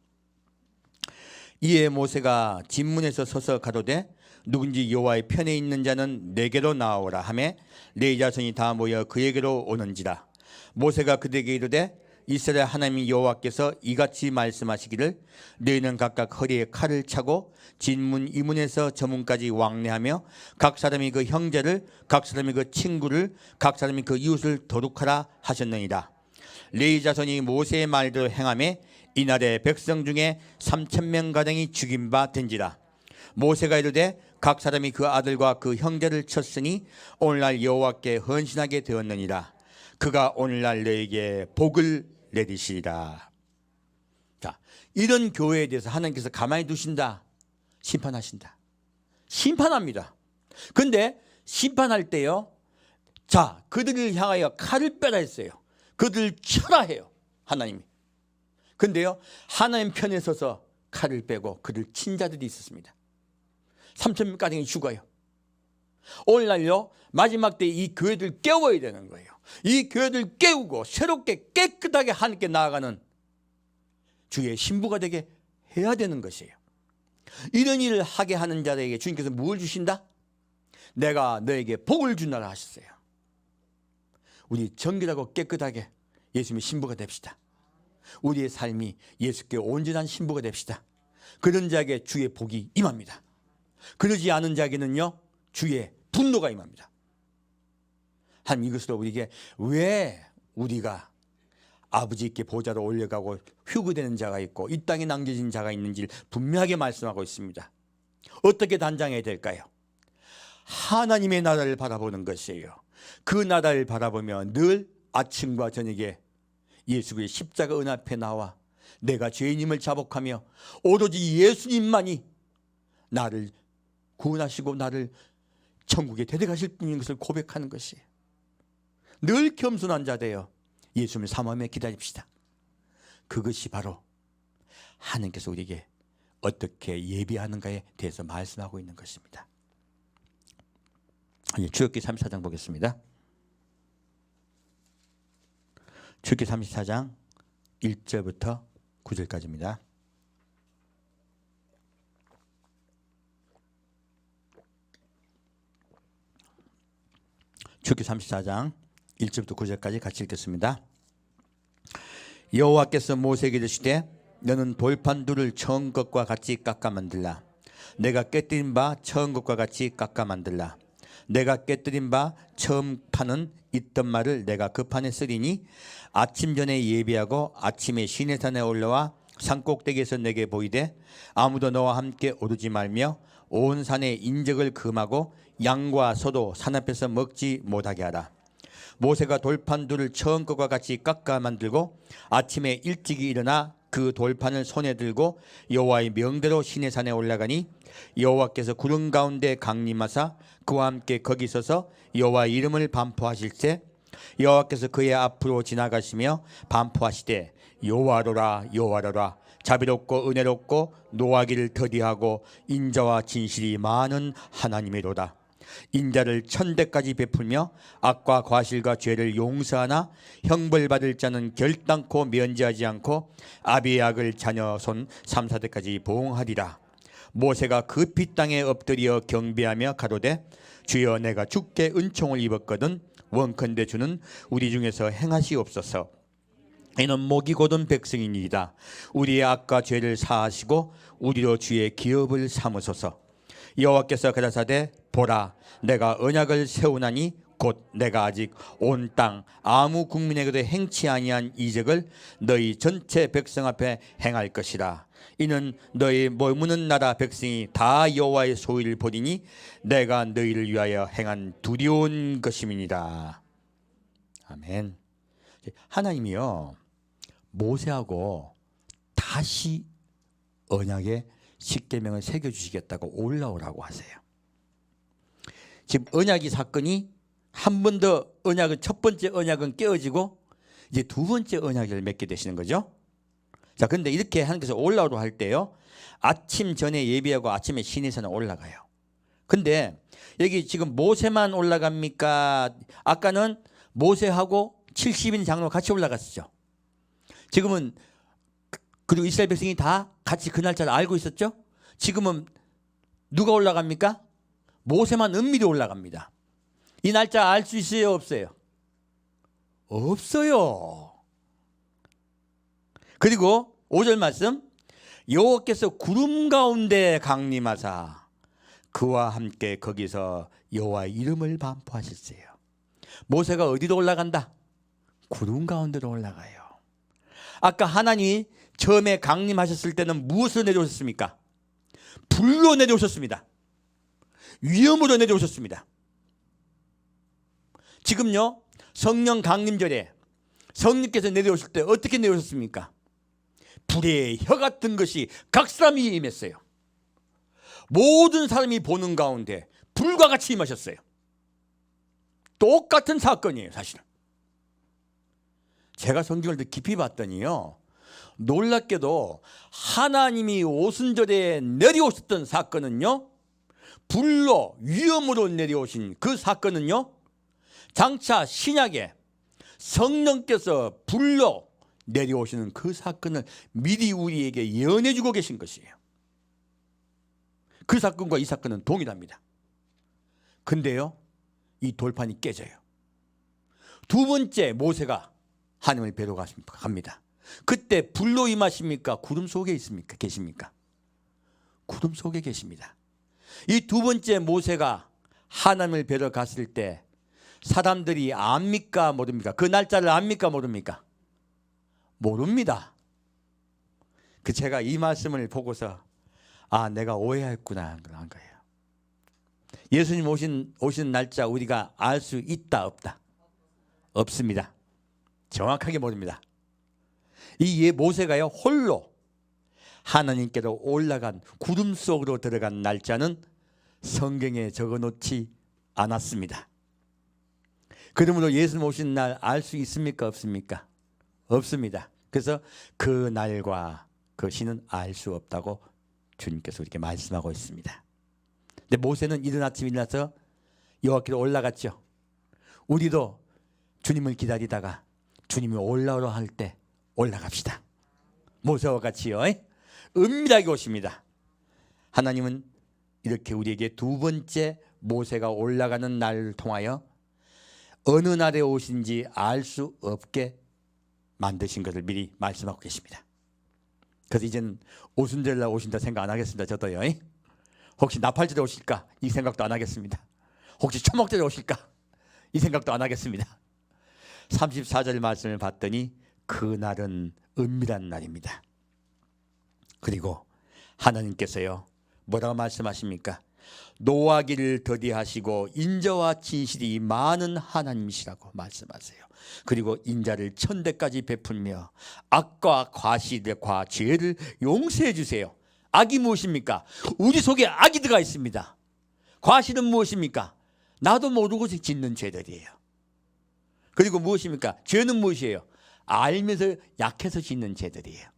이에 모세가 진문에서 서서 가로되 누군지 여호와의 편에 있는 자는 내게로 나오라 하매 네 자손이 다 모여 그에게로 오는지라. 모세가 그들에게 이르되 이스라엘 하나님 여호와께서 이같이 말씀하시기를 너희는 각각 허리에 칼을 차고 진문 이문에서 저문까지 왕래하며 각 사람이 그 형제를 각 사람이 그 친구를 각 사람이 그 이웃을 도둑하라 하셨느니라. 레위 자손이 모세의 말대로 행하매 이날에 백성 중에 3,000명 가량이 죽임 바 된지라. 모세가 이르되 각 사람이 그 아들과 그 형제를 쳤으니 오늘날 여호와께 헌신하게 되었느니라. 그가 오늘날 너에게 복을 내리시리라. 자, 이런 교회에 대해서 하나님께서 가만히 두신다? 심판하신다. 심판합니다. 근데 심판할 때요, 자, 그들을 향하여 칼을 빼라 했어요. 그들을 쳐라 해요, 하나님이. 근데요, 하나님 편에 서서 칼을 빼고 그들 친 자들이 있었습니다. 3,000명가량이 죽어요. 오늘날요, 마지막 때 이 교회들 깨워야 되는 거예요. 이 교회들 깨우고 새롭게 깨끗하게 하나님께 나아가는 주의 신부가 되게 해야 되는 것이에요. 이런 일을 하게 하는 자들에게 주님께서 뭘 주신다? 내가 너에게 복을 주나라 하셨어요. 우리 정결하고 깨끗하게 예수님의 신부가 됩시다. 우리의 삶이 예수께 온전한 신부가 됩시다. 그런 자에게 주의 복이 임합니다. 그러지 않은 자에게는요, 주의 분노가 임합니다. 하나님, 이것으로 우리에게 왜 우리가 아버지께 보좌로 올려가고 휴거되는 자가 있고 이 땅에 남겨진 자가 있는지를 분명하게 말씀하고 있습니다. 어떻게 단장해야 될까요? 하나님의 나라를 바라보는 것이에요. 그 나라를 바라보며 늘 아침과 저녁에 예수의 십자가 은 앞에 나와 내가 죄인임을 자복하며 오로지 예수님만이 나를 구원하시고 나를 천국에 데려가실 분인 것을 고백하는 것이에요. 늘 겸손한 자 되어 예수님을 사모하며 기다립시다. 그것이 바로 하나님께서 우리에게 어떻게 예비하는가에 대해서 말씀하고 있는 것입니다. 출애굽기 34장 보겠습니다. 출애굽기 34장 1절부터 9절까지입니다. 출애굽기 34장 1절부터 9절까지 같이 읽겠습니다. 여호와께서 모세에게 이르시되 너는 돌판 둘을 처음 것과 같이 깎아 만들라. 내가 깨뜨린 바 처음 것과 같이 깎아 만들라. 내가 깨뜨린 바 처음 판은 있던 말을 내가 그 판에 쓰리니 아침 전에 예비하고 아침에 시내산에 올라와 산꼭대기에서 내게 보이되 아무도 너와 함께 오르지 말며 온 산에 인적을 금하고 양과 소도 산 앞에서 먹지 못하게 하라. 모세가 돌판 둘을 처음 것과 같이 깎아 만들고 아침에 일찍이 일어나 그 돌판을 손에 들고 여호와의 명대로 시내산에 올라가니 여호와께서 구름 가운데 강림하사 그와 함께 거기 서서 여호와의 이름을 반포하실세 여호와께서 그의 앞으로 지나가시며 반포하시되 여호와로라 여호와로라 자비롭고 은혜롭고 노하기를 더디하고 인자와 진실이 많은 하나님이로다. 인자를 천대까지 베풀며 악과 과실과 죄를 용서하나 형벌받을 자는 결단코 면제하지 않고 아비의 악을 자녀 손 3, 4대까지 보응하리라. 모세가 급히 땅에 엎드려 경배하며 가로되 주여 내가 주께 은총을 입었거든 원컨대 주는 우리 중에서 행하시옵소서. 이는 목이 곧은 백성이니이다. 우리의 악과 죄를 사하시고 우리로 주의 기업을 삼으소서. 여호와께서 가라사대 보라 내가 언약을 세우나니 곧 내가 아직 온 땅 아무 국민에게도 행치 아니한 이적을 너희 전체 백성 앞에 행할 것이라. 이는 너희 머무는 나라 백성이 다 여호와의 소위를 보리니 내가 너희를 위하여 행한 두려운 것임이니라. 아멘. 하나님이요 모세하고 다시 언약의 십계명을 새겨주시겠다고 올라오라고 하세요. 지금 언약이 사건이 한 번 더 언약은 첫 번째 언약은 깨어지고 이제 두 번째 언약을 맺게 되시는 거죠. 자, 그런데 이렇게 하나님께서 올라오라고 할 때요 아침 전에 예비하고 아침에 시내산에 올라가요. 근데 여기 지금 모세만 올라갑니까? 아까는 모세하고 70인 장로 같이 올라갔었죠. 지금은 그리고 이스라엘 백성이 다 같이 그 날짜를 알고 있었죠. 지금은 누가 올라갑니까? 모세만 은밀히 올라갑니다. 이 날짜 알 수 있어요? 없어요? 없어요. 그리고 5절 말씀 여호와께서 구름 가운데 강림하사 그와 함께 거기서 여호와의 이름을 반포하셨어요. 모세가 어디로 올라간다? 구름 가운데로 올라가요. 아까 하나님이 처음에 강림하셨을 때는 무엇으로 내려오셨습니까? 불로 내려오셨습니다. 위엄으로 내려오셨습니다. 지금요 성령 강림절에 성령께서 내려오실 때 어떻게 내려오셨습니까? 불의 혀 같은 것이 각 사람이 임했어요. 모든 사람이 보는 가운데 불과 같이 임하셨어요. 똑같은 사건이에요. 사실은 제가 성경을 더 깊이 봤더니요 놀랍게도 하나님이 오순절에 내려오셨던 사건은요 불로 위엄으로 내려오신 그 사건은요 장차 신약에 성령께서 불로 내려오시는 그 사건을 미리 우리에게 예언해 주고 계신 것이에요. 그 사건과 이 사건은 동일합니다. 근데요 이 돌판이 깨져요. 두 번째 모세가 하나님을 뵈러 갑니다. 그때 불로 임하십니까? 구름 속에 있습니까? 계십니까? 구름 속에 계십니다. 이 두 번째 모세가 하나님을 뵈러 갔을 때 사람들이 압니까? 모릅니까? 그 날짜를 압니까? 모릅니까? 모릅니다. 그 제가 이 말씀을 보고서 아 내가 오해했구나 그런 거예요. 예수님 오신 날짜 우리가 알 수 있다 없다? 없습니다. 정확하게 모릅니다. 이 모세가요 홀로 하나님께로 올라간 구름 속으로 들어간 날짜는 성경에 적어놓지 않았습니다. 그러므로 예수님 오신 날 알 수 있습니까? 없습니까? 없습니다. 그래서 그 날과 그 시는 알 수 없다고 주님께서 이렇게 말씀하고 있습니다. 근데 모세는 이른 아침 일어나서 여호와께로 올라갔죠. 우리도 주님을 기다리다가 주님이 올라오라 할 때 올라갑시다. 모세와 같이요. 은밀하게 오십니다. 하나님은 이렇게 우리에게 두 번째 모세가 올라가는 날을 통하여 어느 날에 오신지 알 수 없게 만드신 것을 미리 말씀하고 계십니다. 그래서 이제는 오순절날 오신다 생각 안 하겠습니다. 저도요. 혹시 나팔절에 오실까 이 생각도 안 하겠습니다. 혹시 초목절에 오실까 이 생각도 안 하겠습니다. 34절 말씀을 봤더니 그날은 은밀한 날입니다. 그리고 하나님께서요 뭐라고 말씀하십니까? 노하기를 더디하시고 인자와 진실이 많은 하나님이시라고 말씀하세요. 그리고 인자를 천대까지 베풀며 악과 과실과 죄를 용서해 주세요. 악이 무엇입니까? 우리 속에 악이 들어가 있습니다. 과실은 무엇입니까? 나도 모르고 짓는 죄들이에요. 그리고 무엇입니까? 죄는 무엇이에요? 알면서 약해서 짓는 죄들이에요.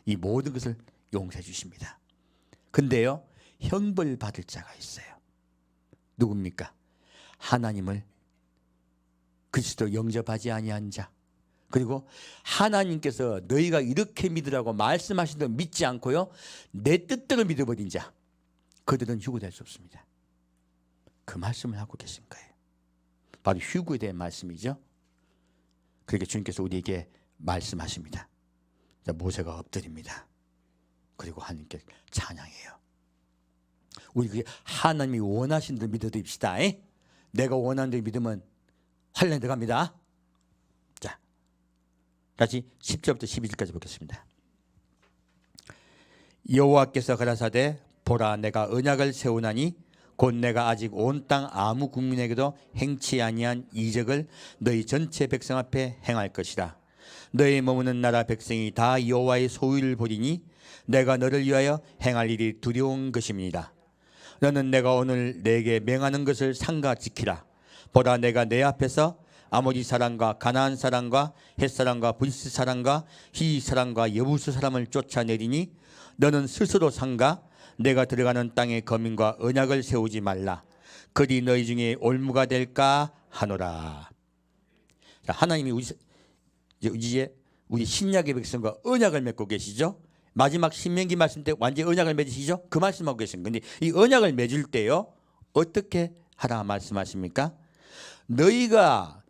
이 모든 것을 용서해 주십니다. 근데요 형벌 받을 자가 있어요. 누굽니까? 하나님을 그리스도 영접하지 아니한 자, 그리고 하나님께서 너희가 이렇게 믿으라고 말씀하신 대로 믿지 않고요 내 뜻대로 믿어버린 자, 그들은 휴거될 수 없습니다. 그 말씀을 하고 계신 거예요. 바로 휴거에 대한 말씀이죠. 그렇게 주님께서 우리에게 말씀하십니다. 자, 모세가 엎드립니다. 그리고 하나님께 찬양해요. 우리 그게 하나님이 원하신 대로 믿어드립시다. 내가 원하는 대로 믿으면 환란에 들어갑니다. 자, 다시 10절부터 12절까지 보겠습니다. 여호와께서 가라사대 보라 내가 언약을 세우나니 곧 내가 아직 온 땅 아무 국민에게도 행치 아니한 이적을 너희 전체 백성 앞에 행할 것이라. 너희 머무는 나라 백성이 다 여호와의 소유를 보리니 내가 너를 위하여 행할 일이 두려운 것입니다. 너는 내가 오늘 내게 명하는 것을 삼가 지키라. 보라 내가 내 앞에서 아모리 사람과 가나안 사람과 헷 사람과 브리스 사람과 히 사람과 여부스 사람을 쫓아내리니 너는 스스로 삼가 내가 들어가는 땅의 거민과 언약을 세우지 말라. 그리 너희 중에 올무가 될까 하노라. 자, 하나님이 이제 우리 신약의 백성과 언약을 맺고 계시죠. 마지막 신명기 말씀 때 완전히 언약을 맺으시죠. 그 말씀하고 계신 건데 이 언약을 맺을 때요 어떻게 하라 말씀하십니까? 너희가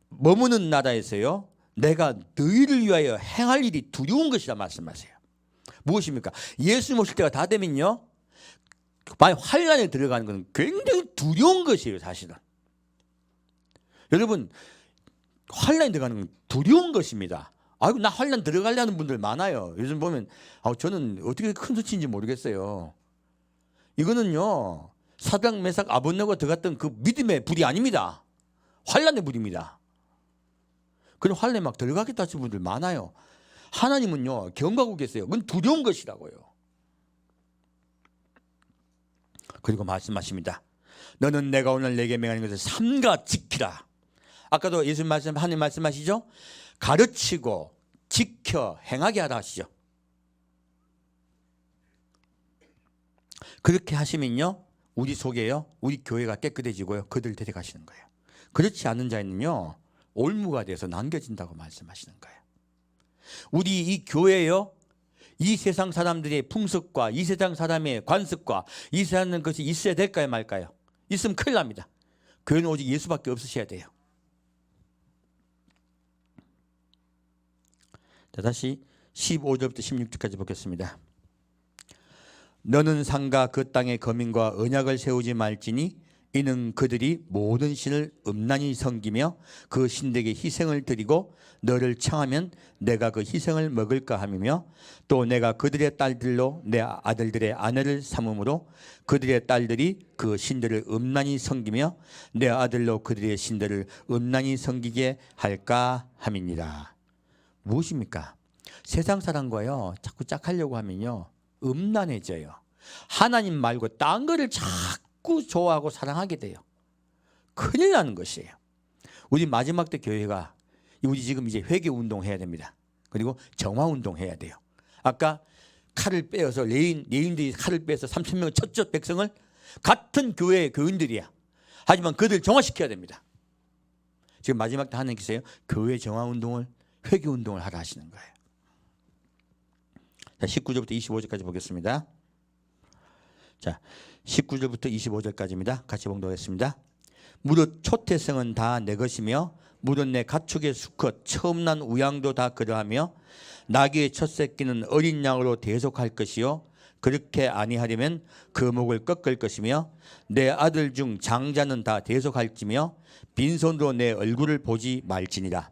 머무는 나라에서요 내가 너희를 위하여 행할 일이 두려운 것이라 말씀하세요. 무엇입니까? 예수님 오실 때가 다 되면요 만약 환란에 들어가는 것은 굉장히 두려운 것이에요. 사실은 여러분 환란에 들어가는 건 두려운 것입니다. 아이고 나 환란 들어가려는 분들 많아요. 요즘 보면 저는 어떻게 큰 수치인지 모르겠어요. 이거는요 사드락 메삭 아벳네고가 들어갔던 그 믿음의 불이 아닙니다. 환란의 불입니다. 그런 환란에 막 들어가겠다 하시는 분들 많아요. 하나님은요 경고하고 계세요. 그건 두려운 것이라고요. 그리고 말씀하십니다. 너는 내가 오늘 내게 명하는 것을 삼가 지키라. 아까도 예수님 말씀 하나님 말씀하시죠. 가르치고 지켜 행하게 하라 하시죠. 그렇게 하시면요 우리 속에요 우리 교회가 깨끗해지고요 그들 데려가시는 거예요. 그렇지 않은 자는요 올무가 돼서 남겨진다고 말씀하시는 거예요. 우리 이 교회요 이 세상 사람들의 풍습과 이 세상 사람의 관습과 이 세상 것이 있어야 될까요 말까요? 있으면 큰일 납니다. 교회는 오직 예수밖에 없으셔야 돼요. 자, 다시 15절부터 16절까지 보겠습니다. 너는 상가 그 땅의 거민과 언약을 세우지 말지니 이는 그들이 모든 신을 음란히 섬기며 그 신들에게 희생을 드리고 너를 청하면 내가 그 희생을 먹을까 함이며 또 내가 그들의 딸들로 내 아들들의 아내를 삼음으로 그들의 딸들이 그 신들을 음란히 섬기며 내 아들로 그들의 신들을 음란히 섬기게 할까 함이니라. 무엇입니까? 세상 사람과요 자꾸 짝하려고 하면요 음란해져요. 하나님 말고 딴 거를 자꾸 좋아하고 사랑하게 돼요. 큰일 나는 것이에요. 우리 마지막 때 교회가 우리 지금 이제 회개 운동 해야 됩니다. 그리고 정화 운동 해야 돼요. 아까 칼을 빼어서 레인들이 칼을 빼서 3,000명 쳤죠 백성을. 같은 교회의 교인들이야. 하지만 그들을 정화시켜야 됩니다. 지금 마지막 때 하나님께서요, 교회 정화운동을, 회개운동을 하라 하시는 거예요. 자, 19절부터 25절까지 보겠습니다. 자, 19절부터 25절까지입니다. 같이 봉독하겠습니다. 무릇 초태성은 다 내 것이며 무릇 내 가축의 수컷 처음 난 우양도 다 그러하며 나귀의 첫 새끼는 어린 양으로 대속할 것이요 그렇게 아니하려면 그 목을 꺾을 것이며 내 아들 중 장자는 다 대속할지며 빈손으로 내 얼굴을 보지 말지니라.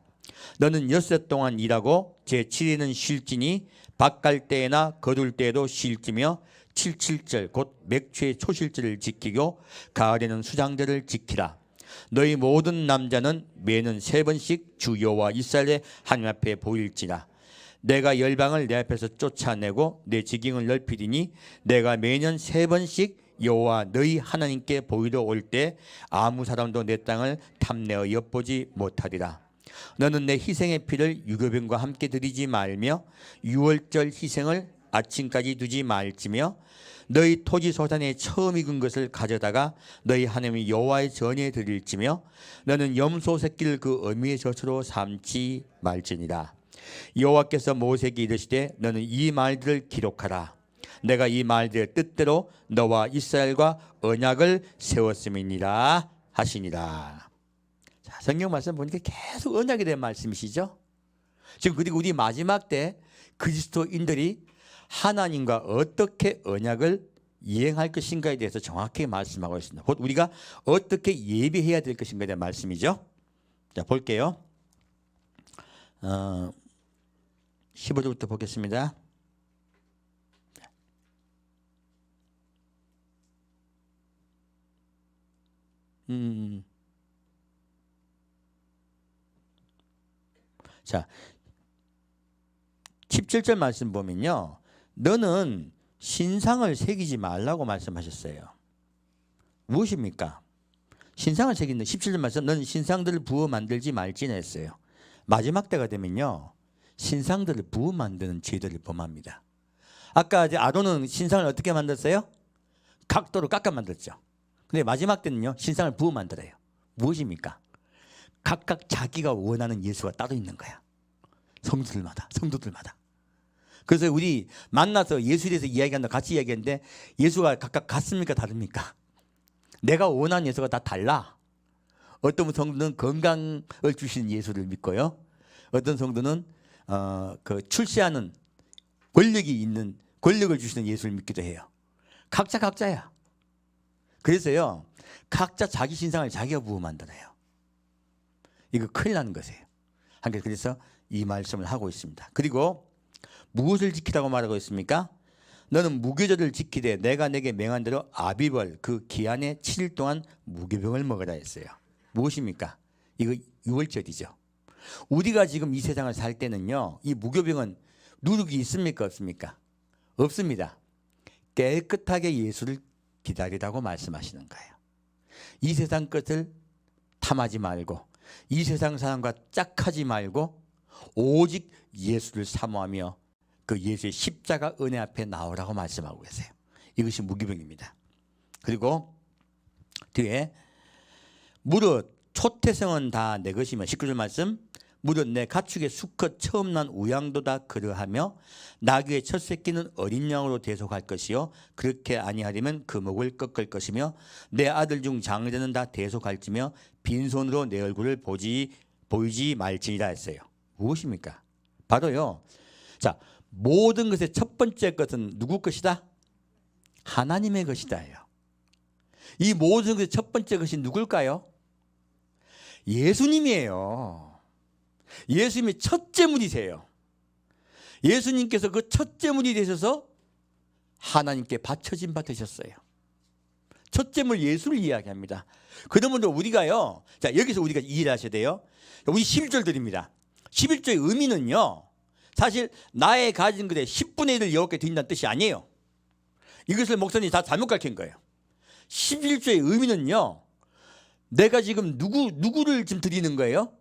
너는 엿새 동안 일하고 제7일은 쉴지니 밭 갈 때나 거둘 때에도 쉴지며 77절 곧 맥추의 초실절을 지키고 가을에는 수장절을 지키라. 너희 모든 남자는 매년 3번씩 주 여호와 이스라엘의 하나님 앞에 보일지라. 내가 열방을 내 앞에서 쫓아내고 내 지경을 넓히리니 내가 매년 3번씩 여호와 너희 하나님께 보이러 올 때 아무 사람도 내 땅을 탐내어 엿보지 못하리라. 너는 내 희생의 피를 유교병과 함께 드리지 말며 유월절 희생을 아침까지 두지 말지며 너희 토지 소산에 처음 익은 것을 가져다가 너희 하나님 여호와의 전에 드릴지며 너는 염소 새끼를 그 어미의 젖으로 삼지 말지니라. 여호와께서 모세에게 이르시되 너는 이 말들을 기록하라. 내가 이 말들의 뜻대로 너와 이스라엘과 언약을 세웠음이니라 하시니라. 자, 성경 말씀 보니까 계속 언약에 대한 말씀이시죠. 지금 그리고 우리 마지막 때 그리스도인들이 하나님과 어떻게 언약을 이행할 것인가에 대해서 정확하게 말씀하고 있습니다. 곧 우리가 어떻게 예비해야 될 것인가에 대한 말씀이죠. 자, 볼게요. 15절부터 보겠습니다. 자, 17절 말씀 보면요, 너는 신상을 새기지 말라고 말씀하셨어요. 무엇입니까? 신상을 새기는 17절 말씀, 너는 신상들을 부어 만들지 말지나 했어요. 마지막 때가 되면요, 신상들을 부어 만드는 죄들을 범합니다. 아까 이제 아론은 신상을 어떻게 만들었어요? 각도로 깎아 만들었죠. 근데 마지막 때는요, 신상을 부어 만들어요. 무엇입니까? 각각 자기가 원하는 예수가 따로 있는 거야. 성도들마다. 그래서 우리 만나서 예수에 대해서 이야기한다, 같이 이야기하는데 예수가 각각 같습니까? 다릅니까? 내가 원하는 예수가 다 달라. 어떤 성도는 건강을 주시는 예수를 믿고요. 어떤 성도는 그 출세하는 권력이 있는 권력을 주시는 예수를 믿기도 해요. 각자야. 그래서요, 각자 자기 신상을 자기가 부어 만들어요. 이거 큰일 나는 것이에요. 그래서 이 말씀을 하고 있습니다. 그리고 무엇을 지키라고 말하고 있습니까? 너는 무교절을 지키되 내가 내게 명한 대로 아비벌 그 기한의 7일 동안 무교병을 먹으라 했어요. 무엇입니까? 이거 유월절이죠. 우리가 지금 이 세상을 살 때는요, 이 무교병은 누룩이 있습니까? 없습니까? 없습니다. 깨끗하게 예수를 기다리라고 말씀하시는 거예요. 이 세상 것을 탐하지 말고 이 세상 사람과 짝하지 말고 오직 예수를 사모하며 그 예수의 십자가 은혜 앞에 나오라고 말씀하고 계세요. 이것이 무교병입니다. 그리고 뒤에 무릇 초태성은 다 내 것이며 19절 말씀, 무릇 내 가축의 수컷 처음 난 우양도 다 그러하며 나귀의 첫 새끼는 어린 양으로 대속할 것이요 그렇게 아니하려면 그 목을 꺾을 것이며 내 아들 중 장자는 다 대속할지며 빈손으로 내 얼굴을 보이지 말지니라 했어요. 무엇입니까? 바로요, 자, 모든 것의 첫 번째 것은 누구 것이다? 하나님의 것이다요. 이 모든 것의 첫 번째 것이 누굴까요? 예수님이에요. 예수님이 첫째물이세요. 예수님께서 그 첫째물이 되셔서 하나님께 바쳐진 바 되셨어요. 첫째물 예수를 이야기합니다. 그러므로 우리가요, 자, 여기서 우리가 이해를 하셔야 돼요. 우리 11절 드립니다. 11절의 의미는요, 사실 나의 가진 것의 10분의 1을 여호와께 드린다는 뜻이 아니에요. 이것을 목사님이 다 잘못 가르친 거예요. 11조의 의미는요, 내가 지금 누구를 지금 드리는 거예요?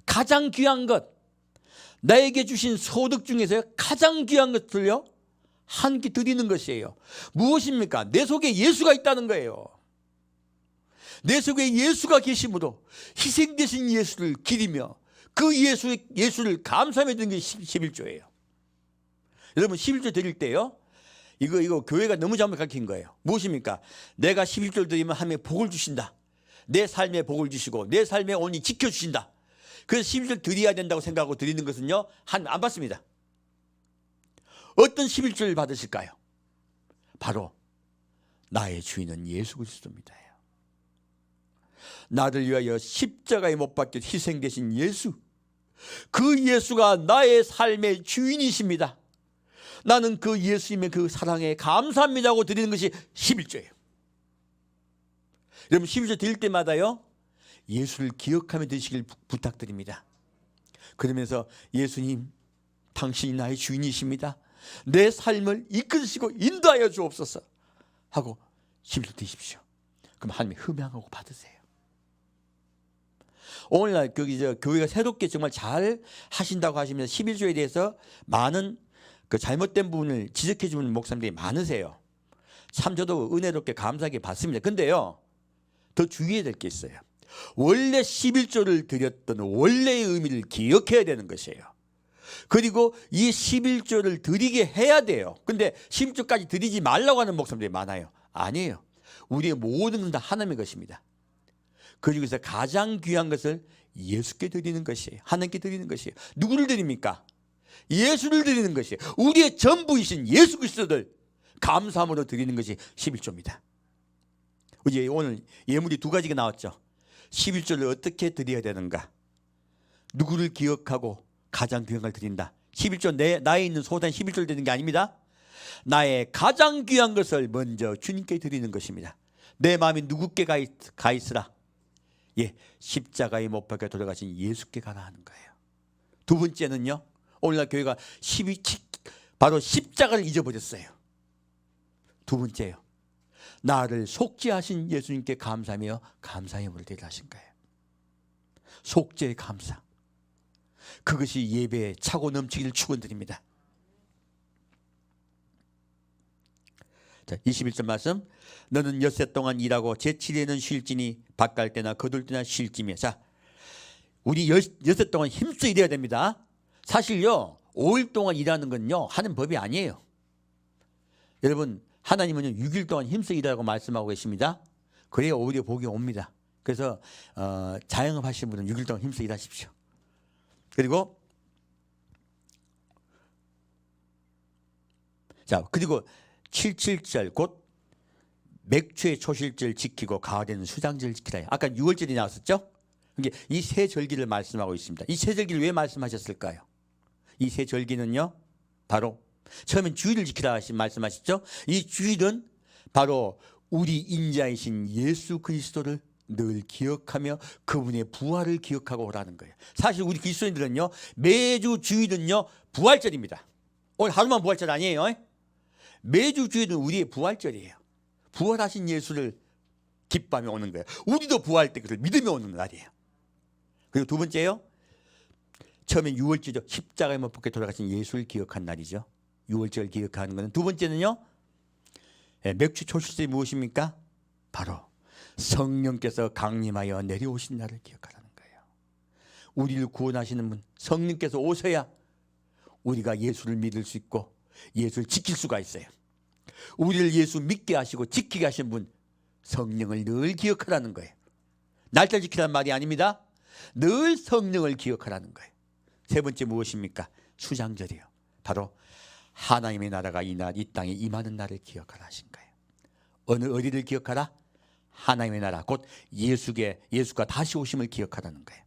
가장 귀한 것, 나에게 주신 소득 중에서 가장 귀한 것들요, 함께 드리는 것이에요. 무엇입니까? 내 속에 예수가 있다는 거예요. 내 속에 예수가 계심으로 희생되신 예수를 기리며 그 예수를 감사하며 드리는 게 11조예요. 여러분 11조 드릴 때요, 이거 교회가 너무 잘못 가르친 거예요. 무엇입니까? 내가 11조를 드리면 하나님의 복을 주신다. 내 삶에 복을 주시고 내 삶에 온전히 지켜주신다. 그래서 11조를 드려야 된다고 생각하고 드리는 것은요, 하나님 안 받습니다. 어떤 11조를 받으실까요? 바로 나의 주인은 예수 그리스도입니다. 나를 위하여 십자가에 못 박혀 희생되신 예수, 그 예수가 나의 삶의 주인이십니다. 나는 그 예수님의 그 사랑에 감사합니다 하고 드리는 것이 11조예요. 여러분 11조 드릴 때마다요, 예수를 기억하며 드시길 부탁드립니다. 그러면서 예수님, 당신이 나의 주인이십니다. 내 삶을 이끌으시고 인도하여 주옵소서 하고 11조 드십시오. 그럼 하나님이 흠양하고 받으세요. 오늘날 교회가 새롭게 정말 잘 하신다고 하시면서 11조에 대해서 많은 그 잘못된 부분을 지적해 주는 목사님들이 많으세요. 참 저도 은혜롭게 감사하게 받습니다. 근데요, 더 주의해야 될 게 있어요. 원래 11조를 드렸던 원래의 의미를 기억해야 되는 것이에요. 그리고 이 11조를 드리게 해야 돼요. 근데 11조까지 드리지 말라고 하는 목사님들이 많아요. 아니에요. 우리의 모든 건 다 하나님의 것입니다. 그 중에서 가장 귀한 것을 예수께 드리는 것이에요. 하나님께 드리는 것이에요. 누구를 드립니까? 예수를 드리는 것이에요. 우리의 전부이신 예수 그리스도를 감사함으로 드리는 것이 11조입니다. 이제 오늘 예물이 두 가지가 나왔죠. 11조를 어떻게 드려야 되는가? 누구를 기억하고 가장 귀한 걸 드린다. 11조 나에 있는 소단 11조를 드리는 게 아닙니다. 나의 가장 귀한 것을 먼저 주님께 드리는 것입니다. 내 마음이 누구께 가 있으라? 예, 십자가에 못 박혀 돌아가신 예수께 가라 하는 거예요. 두 번째는요, 오늘날 교회가 바로 십자가를 잊어버렸어요. 두 번째요, 나를 속죄하신 예수님께 감사하며 감사의 예물을 드리라 하신 거예요. 속죄의 감사, 그것이 예배에 차고 넘치기를 축원드립니다. 자, 21절 말씀. 너는 엿새 동안 일하고 제7일에는 쉴지니 밭갈 때나 거둘 때나 쉴지며. 자, 우리 엿새 동안 힘써 일해야 됩니다. 사실요, 5일 동안 일하는 건요, 하는 법이 아니에요. 여러분, 하나님은요 6일 동안 힘써 일하라고 말씀하고 계십니다. 그래야 오히려 복이 옵니다. 그래서 자영업 하시는 분은 6일 동안 힘써 일하십시오. 그리고 그리고 77절 곧 맥추의 초실절 지키고 가을에는 수장절 지키라. 아까 6월절이 나왔었죠? 이 세 절기를 말씀하고 있습니다. 이 세 절기를 왜 말씀하셨을까요? 이 세 절기는요, 바로 처음엔 주일을 지키라 말씀하셨죠? 이 주일은 바로 우리 인자이신 예수 그리스도를 늘 기억하며 그분의 부활을 기억하고 오라는 거예요. 사실 우리 그리스도인들은요, 매주 주일은요 부활절입니다. 오늘 하루만 부활절 아니에요. 매주 주일은 우리의 부활절이에요. 부활하신 예수를 기뻐하며 오는 거예요. 우리도 부활할 때 그를 믿으며 오는 날이에요. 그리고 두 번째요, 처음엔 6월절이죠. 십자가에 못 박혀 돌아가신 예수를 기억한 날이죠. 6월절 기억하는 것은. 두 번째는요, 맥추 초실절이 무엇입니까? 바로 성령께서 강림하여 내려오신 날을 기억하라는 거예요. 우리를 구원하시는 분 성령께서 오셔야 우리가 예수를 믿을 수 있고 예수를 지킬 수가 있어요. 우리를 예수 믿게 하시고 지키게 하신 분 성령을 늘 기억하라는 거예요. 날짜 지키라는 말이 아닙니다. 늘 성령을 기억하라는 거예요. 세 번째 무엇입니까? 수장절이요. 바로 하나님의 나라가 이 땅에 임하는 날을 기억하라 하신 거예요. 어디를 기억하라? 하나님의 나라, 곧 예수가 다시 오심을 기억하라는 거예요.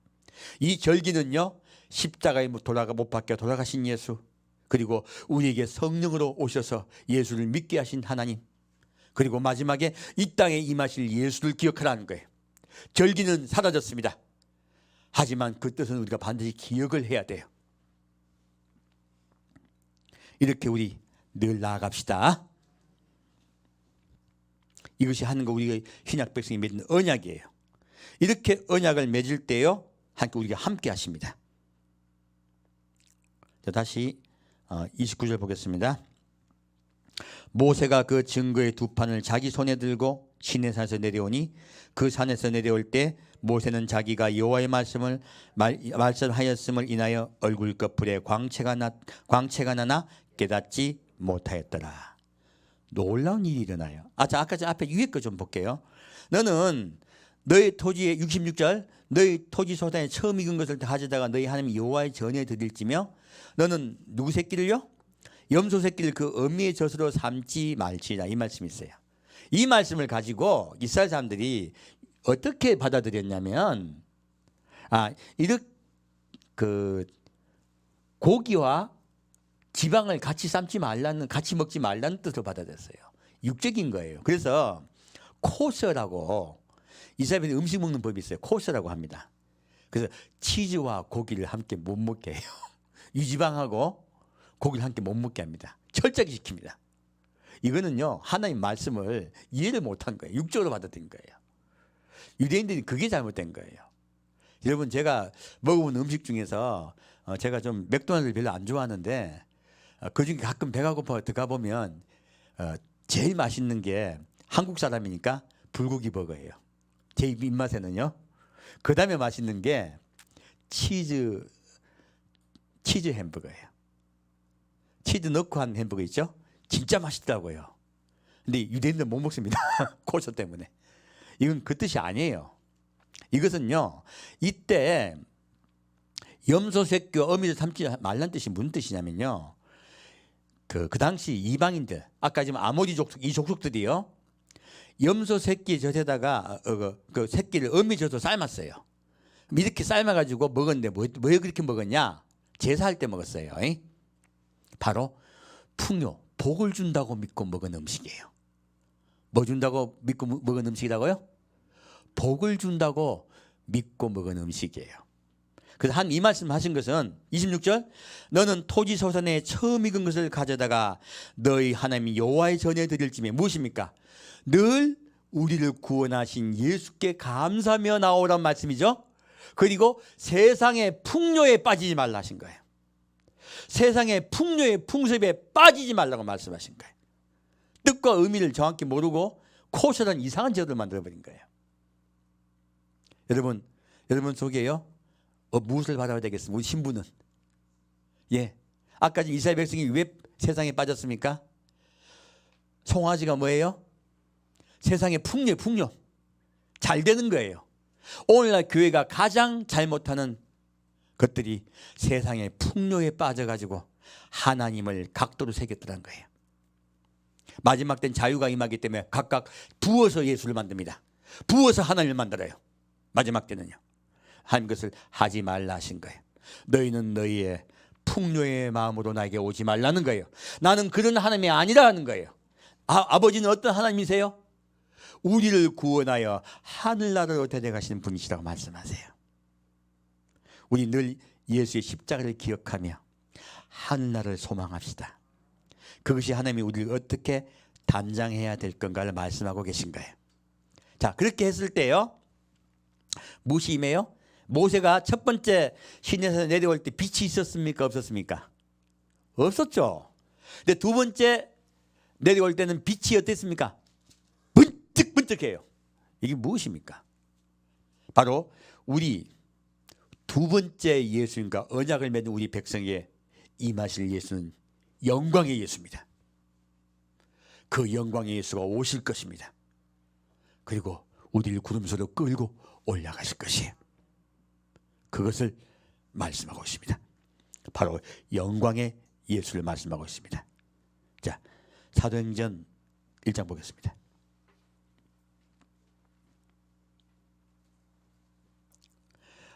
이 절기는요, 십자가에 못 박혀 돌아가신 예수, 그리고 우리에게 성령으로 오셔서 예수를 믿게 하신 하나님, 그리고 마지막에 이 땅에 임하실 예수를 기억하라는 거예요. 절기는 사라졌습니다. 하지만 그 뜻은 우리가 반드시 기억을 해야 돼요. 이렇게 우리 늘 나아갑시다. 이것이 하는 거 우리가 신약 백성이 맺는 언약이에요. 이렇게 언약을 맺을 때요, 우리가 함께 하십니다. 자, 다시 29절 보겠습니다. 모세가 그 증거의 두 판을 자기 손에 들고 시내산에서 내려오니 그 산에서 내려올 때 모세는 자기가 여호와의 말씀하였음을 인하여 얼굴꺼풀에 광채가 나나 깨닫지 못하였더라. 놀라운 일이 일어나요. 아까 저 앞에 위에 거 좀 볼게요. 너는 너희 토지에 66절 너희 토지 소산에 처음 익은 것을 가져다가 너희 하나님 여호와의 전에 드릴지며 너는 누구 새끼를요? 염소 새끼를 그 어미의 젖으로 삼지 말지라, 이 말씀이 있어요. 이 말씀을 가지고 이스라엘 사람들이 어떻게 받아들였냐면 이렇게 고기와 지방을 같이 같이 먹지 말라는 뜻으로 받아들였어요. 육적인 거예요. 그래서 코셔라고 이스라엘에 음식 먹는 법이 있어요. 코셔라고 합니다. 그래서 치즈와 고기를 함께 못 먹게 해요. 유지방하고 고기를 함께 못 먹게 합니다. 철저하게 시킵니다. 이거는요, 하나님 말씀을 이해를 못한 거예요. 육적으로 받아들인 거예요. 유대인들이 그게 잘못된 거예요. 여러분, 제가 먹어본 음식 중에서 제가 좀 맥도날드를 별로 안 좋아하는데 그중에 가끔 배가 고파 들어가 보면 제일 맛있는 게 한국 사람이니까 불고기 버거예요. 제 입맛에는요. 그 다음에 맛있는 게 치즈 햄버거예요. 치즈 넣고 한 햄버거 있죠? 진짜 맛있더라고요. 근데 유대인들은 못 먹습니다. 코셔 때문에. 이건 그 뜻이 아니에요. 이것은요, 이때 염소 새끼와 어미를 삼지 말란 뜻이 무슨 뜻이냐면요, 그 당시 이방인들, 아까 지금 아모리 족속, 이 족속들이요, 염소 새끼 젖에다가 그 새끼를 어미 젖으로 삶았어요. 이렇게 삶아가지고 먹었는데 왜 그렇게 먹었냐? 제사할 때 먹었어요. 바로 풍요, 복을 준다고 믿고 먹은 음식이에요. 뭐 준다고 믿고 먹은 음식이라고요? 복을 준다고 믿고 먹은 음식이에요. 그래서 이 말씀 하신 것은 26절, 너는 토지 소산에 처음 익은 것을 가져다가 너희 하나님 여호와의 전에 드릴지며 무엇입니까? 늘 우리를 구원하신 예수께 감사하며 나오란 말씀이죠. 그리고 세상의 풍요에 빠지지 말라 하신 거예요. 세상의 풍요의 풍습에 빠지지 말라고 말씀하신 거예요. 뜻과 의미를 정확히 모르고 코셔란 이상한 제도를 만들어버린 거예요. 여러분 속에요, 무엇을 받아야 되겠습니까? 우리 신부는. 아까 이스라엘 백성이 왜 세상에 빠졌습니까? 송아지가 뭐예요? 세상의 풍요. 잘 되는 거예요. 오늘날 교회가 가장 잘못하는 것들이 세상의 풍요에 빠져가지고 하나님을 각도로 새겼더란 거예요. 마지막 때는 자유가 임하기 때문에 각각 부어서 예수를 만듭니다. 부어서 하나님을 만들어요. 마지막 때는요. 하나님 것을 하지 말라 하신 거예요. 너희는 너희의 풍요의 마음으로 나에게 오지 말라는 거예요. 나는 그런 하나님이 아니라 하는 거예요. 아버지는 어떤 하나님이세요? 우리를 구원하여 하늘나라로 데려가시는 분이시라고 말씀하세요. 우리 늘 예수의 십자가를 기억하며 하늘나라를 소망합시다. 그것이 하나님이 우리를 어떻게 단장해야 될 건가를 말씀하고 계신 거예요. 자, 그렇게 했을 때요, 무엇이 임해요? 모세가 첫 번째 시내에서 내려올 때 빛이 있었습니까? 없었습니까? 없었죠. 근데 두 번째 내려올 때는 빛이 어땠습니까? 번뜩번뜩해요. 이게 무엇입니까? 바로 우리 두 번째 예수님과 언약을 맺은 우리 백성에게 임하실 예수는 영광의 예수입니다. 그 영광의 예수가 오실 것입니다. 그리고 우리를 구름소로 끌고 올라가실 것이에요. 그것을 말씀하고 있습니다. 바로 영광의 예수를 말씀하고 있습니다. 자, 사도행전 1장 보겠습니다.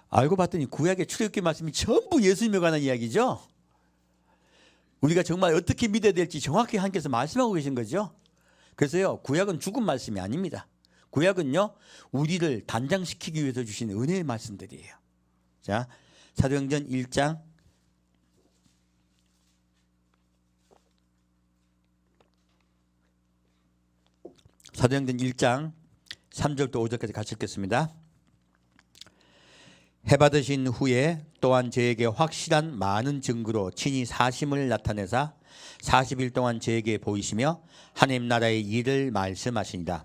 알고 봤더니 구약의 출애굽기 말씀이 전부 예수님에 관한 이야기죠. 우리가 정말 어떻게 믿어야 될지 정확히 하나님께서 말씀하고 계신 거죠. 그래서요, 구약은 죽은 말씀이 아닙니다. 구약은요, 우리를 단장시키기 위해서 주신 은혜의 말씀들이에요. 자, 사도행전 1장 사도행전 1장 3절부터 5절까지 같이 읽겠습니다. 해받으신 후에 또한 저에게 확실한 많은 증거로 친히 사심을 나타내사 40일 동안 저에게 보이시며 하나님 나라의 일을 말씀하시니라.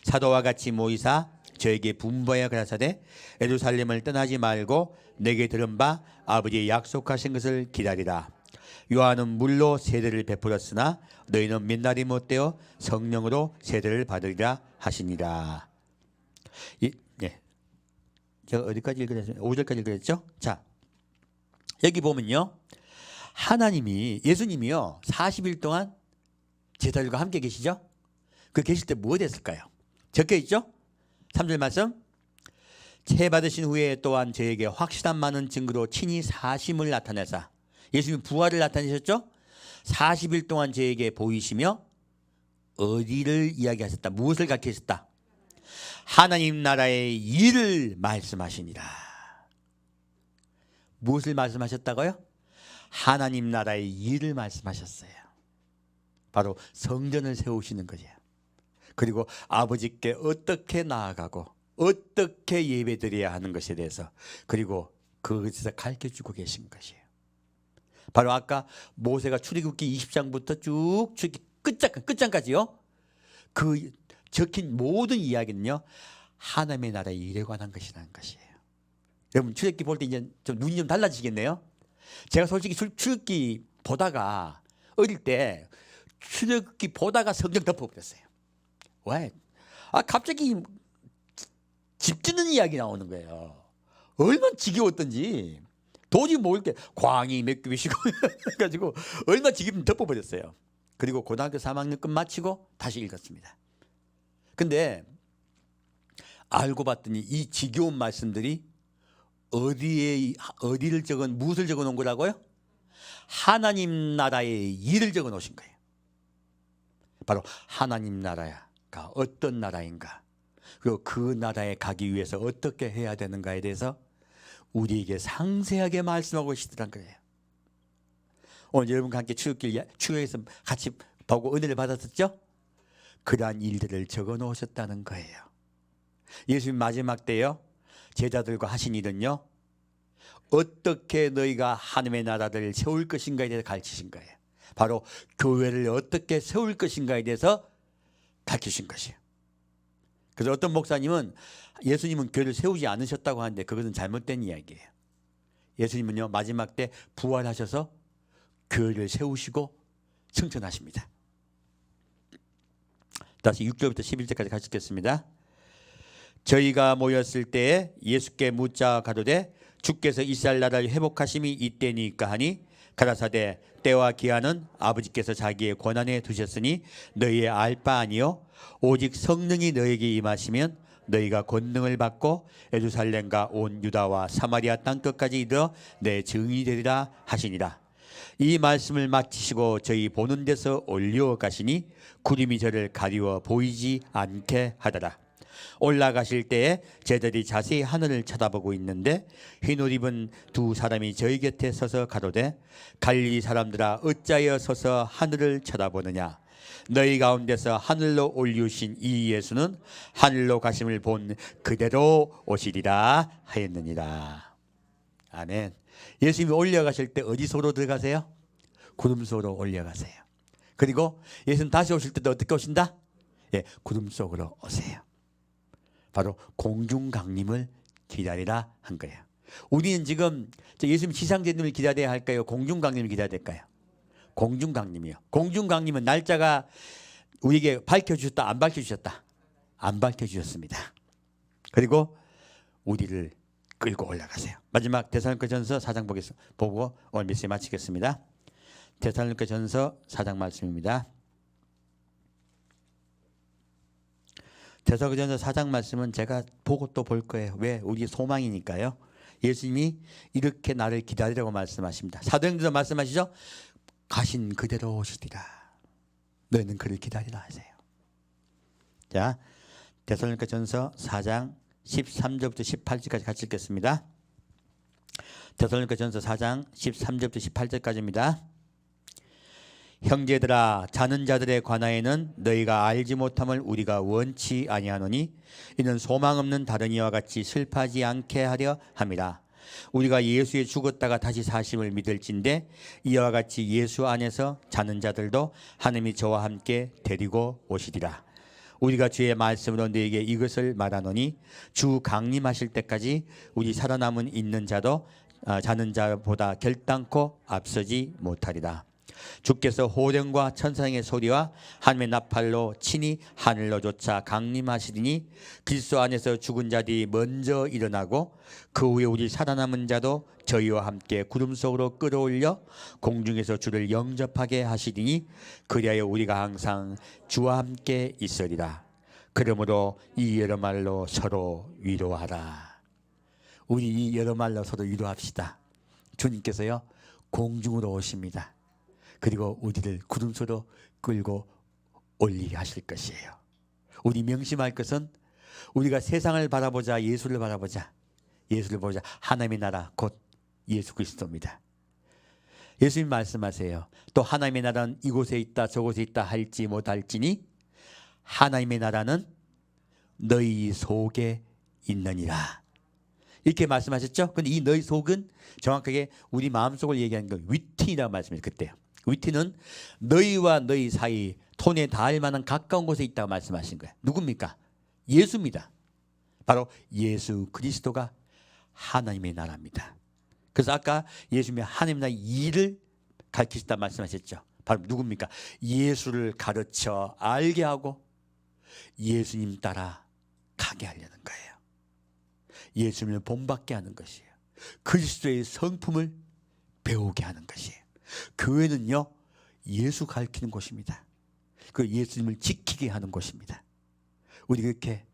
사도와 같이 모이사 저에게 분부하여 가라사대 예루살렘을 떠나지 말고 내게 들은 바 아버지의 약속하신 것을 기다리라. 요한은 물로 세례를 베풀었으나 너희는 몇 날이 못되어 성령으로 세례를 받으리라 하시니라. 제가 어디까지 읽었어요? 5절까지 읽었죠? 자, 여기 보면요, 하나님이, 예수님이요 40일 동안 제자들과 함께 계시죠? 그 계실 때 뭐 됐을까요? 적혀 있죠? 3절 말씀. 체 받으신 후에 또한 저에게 확실한 많은 증거로 친히 사심을 나타내사. 예수님이 부활을 나타내셨죠? 40일 동안 저에게 보이시며 어디를 이야기하셨다? 무엇을 가르치셨다? 하나님 나라의 일을 말씀하시니라. 무엇을 말씀하셨다고요? 하나님 나라의 일을 말씀하셨어요. 바로 성전을 세우시는 거죠. 그리고 아버지께 어떻게 나아가고 어떻게 예배드려야 하는 것에 대해서, 그리고 그것에서 가르쳐주고 계신 것이에요. 바로 아까 모세가 출애굽기 20장부터 쭉 끝장까지요, 그 적힌 모든 이야기는요 하나님의 나라의 일에 관한 것이라는 것이에요. 여러분 출애굽기 볼 때 이제 좀 눈이 좀 달라지겠네요. 제가 솔직히 출애굽기 보다가 어릴 때 출애굽기 보다가 성경 덮어버렸어요. 왜? 갑자기 집 짓는 이야기 나오는 거예요. 얼마나 지겨웠던지 도저히 모를 게 광이 몇 개비시고 해가지고 얼마나 지기면 덮어버렸어요. 그리고 고등학교 3학년 끝 마치고 다시 읽었습니다. 근데 알고 봤더니 이 지겨운 말씀들이 어디를 무엇을 적어 놓은 거라고요? 하나님 나라의 일을 적어 놓으신 거예요. 바로 하나님 나라가 어떤 나라인가, 그리고 그 나라에 가기 위해서 어떻게 해야 되는가에 대해서 우리에게 상세하게 말씀하고 계시더란 거예요. 오늘 여러분과 함께 출애굽에서 같이 보고 은혜를 받았었죠? 그러한 일들을 적어 놓으셨다는 거예요. 예수님 마지막 때요 제자들과 하신 일은요, 어떻게 너희가 하나님의 나라를 세울 것인가에 대해서 가르치신 거예요. 바로 교회를 어떻게 세울 것인가에 대해서 가르치신 것이에요. 그래서 어떤 목사님은 예수님은 교회를 세우지 않으셨다고 하는데 그것은 잘못된 이야기예요. 예수님은요 마지막 때 부활하셔서 교회를 세우시고 승천하십니다. 다시 6절부터 11절까지 같이 읽겠습니다. 저희가 모였을 때에 예수께 묻자 가로되 주께서 이스라엘 나라를 회복하심이 이때니까 하니 가라사대 때와 기한은 아버지께서 자기의 권한에 두셨으니 너희의 알 바 아니요 오직 성령이 너희에게 임하시면 너희가 권능을 받고 예루살렘과 온 유다와 사마리아 땅끝까지 이르러 내 증인이 되리라 하시니라. 이 말씀을 마치시고 저희 보는 데서 올려가시니 구름이 저를 가리워 보이지 않게 하더라. 올라가실 때에 제자들이 자세히 하늘을 쳐다보고 있는데 흰옷 입은 두 사람이 저희 곁에 서서 가로되 갈릴리 사람들아 어찌하여 서서 하늘을 쳐다보느냐. 너희 가운데서 하늘로 올리우신 이 예수는 하늘로 가심을 본 그대로 오시리라 하였느니라. 아멘. 예수님이 올려가실 때 어디 속으로 들어가세요? 구름 속으로 올려가세요. 그리고 예수님 다시 오실 때도 어떻게 오신다? 구름 속으로 오세요. 바로 공중강림을 기다리라 한 거예요. 우리는 지금 예수님 지상재림을 기다려야 할까요? 공중강림을 기다려야 될까요? 공중강림이요. 공중강림은 날짜가 우리에게 밝혀주셨다, 안 밝혀주셨다? 안 밝혀주셨습니다. 그리고 우리를 끌고 올라가세요. 마지막 데살로니가전서 4장 보고 오늘 메시지 마치겠습니다. 데살로니가전서 4장 말씀입니다. 데살로니가전서 4장 말씀은 제가 보고 또 볼 거예요. 왜? 우리의 소망이니까요. 예수님이 이렇게 나를 기다리라고 말씀하십니다. 사도행전에서 말씀하시죠. 가신 그대로 오시리라. 너희는 그를 기다리라 하세요. 자, 데살로니가전서 4장 13절부터 18절까지 같이 읽겠습니다. 데살로니가전서 4장 13절부터 18절까지입니다. 형제들아 자는 자들의 관하에는 너희가 알지 못함을 우리가 원치 아니하노니 이는 소망 없는 다른 이와 같이 슬퍼하지 않게 하려 함이라. 우리가 예수에 죽었다가 다시 사심을 믿을진데 이와 같이 예수 안에서 자는 자들도 하나님이 저와 함께 데리고 오시리라. 우리가 주의 말씀으로 너에게 이것을 말하노니 주 강림하실 때까지 우리 살아남은 있는 자도 자는 자보다 결단코 앞서지 못하리라. 주께서 호령과 천사의 소리와 하늘의 나팔로 친히 하늘로 쫓아 강림하시리니 그리스도 안에서 죽은 자들이 먼저 일어나고 그 후에 우리 살아남은 자도 저희와 함께 구름 속으로 끌어올려 공중에서 주를 영접하게 하시리니 그리하여 우리가 항상 주와 함께 있으리라. 그러므로 이 여러 말로 서로 위로하라. 우리 이 여러 말로 서로 위로합시다. 주님께서요 공중으로 오십니다. 그리고 우리를 구름 속으로 끌고 올리게 하실 것이에요. 우리 명심할 것은 우리가 세상을 바라보자, 예수를 바라보자. 예수를 보자. 하나님의 나라 곧 예수 그리스도입니다. 예수님 말씀하세요. 또 하나님의 나라는 이곳에 있다 저곳에 있다 할지 못할지니 하나님의 나라는 너희 속에 있느니라. 이렇게 말씀하셨죠. 근데 이 너희 속은 정확하게 우리 마음속을 얘기하는 건 위티라고 말씀했어요. 그때요. 위티는 너희와 너희 사이 손에 닿을 만한 가까운 곳에 있다고 말씀하신 거예요. 누굽니까? 예수입니다. 바로 예수 그리스도가 하나님의 나라입니다. 그래서 아까 예수님이 하나님의 나라의 일을 가르치시다 말씀하셨죠. 바로 누굽니까? 예수를 가르쳐 알게 하고 예수님 따라 가게 하려는 거예요. 예수님을 본받게 하는 것이에요. 그리스도의 성품을 배우게 하는 것이에요. 교회는요 예수 가르치는 곳입니다. 그 예수님을 지키게 하는 곳입니다. 우리 그렇게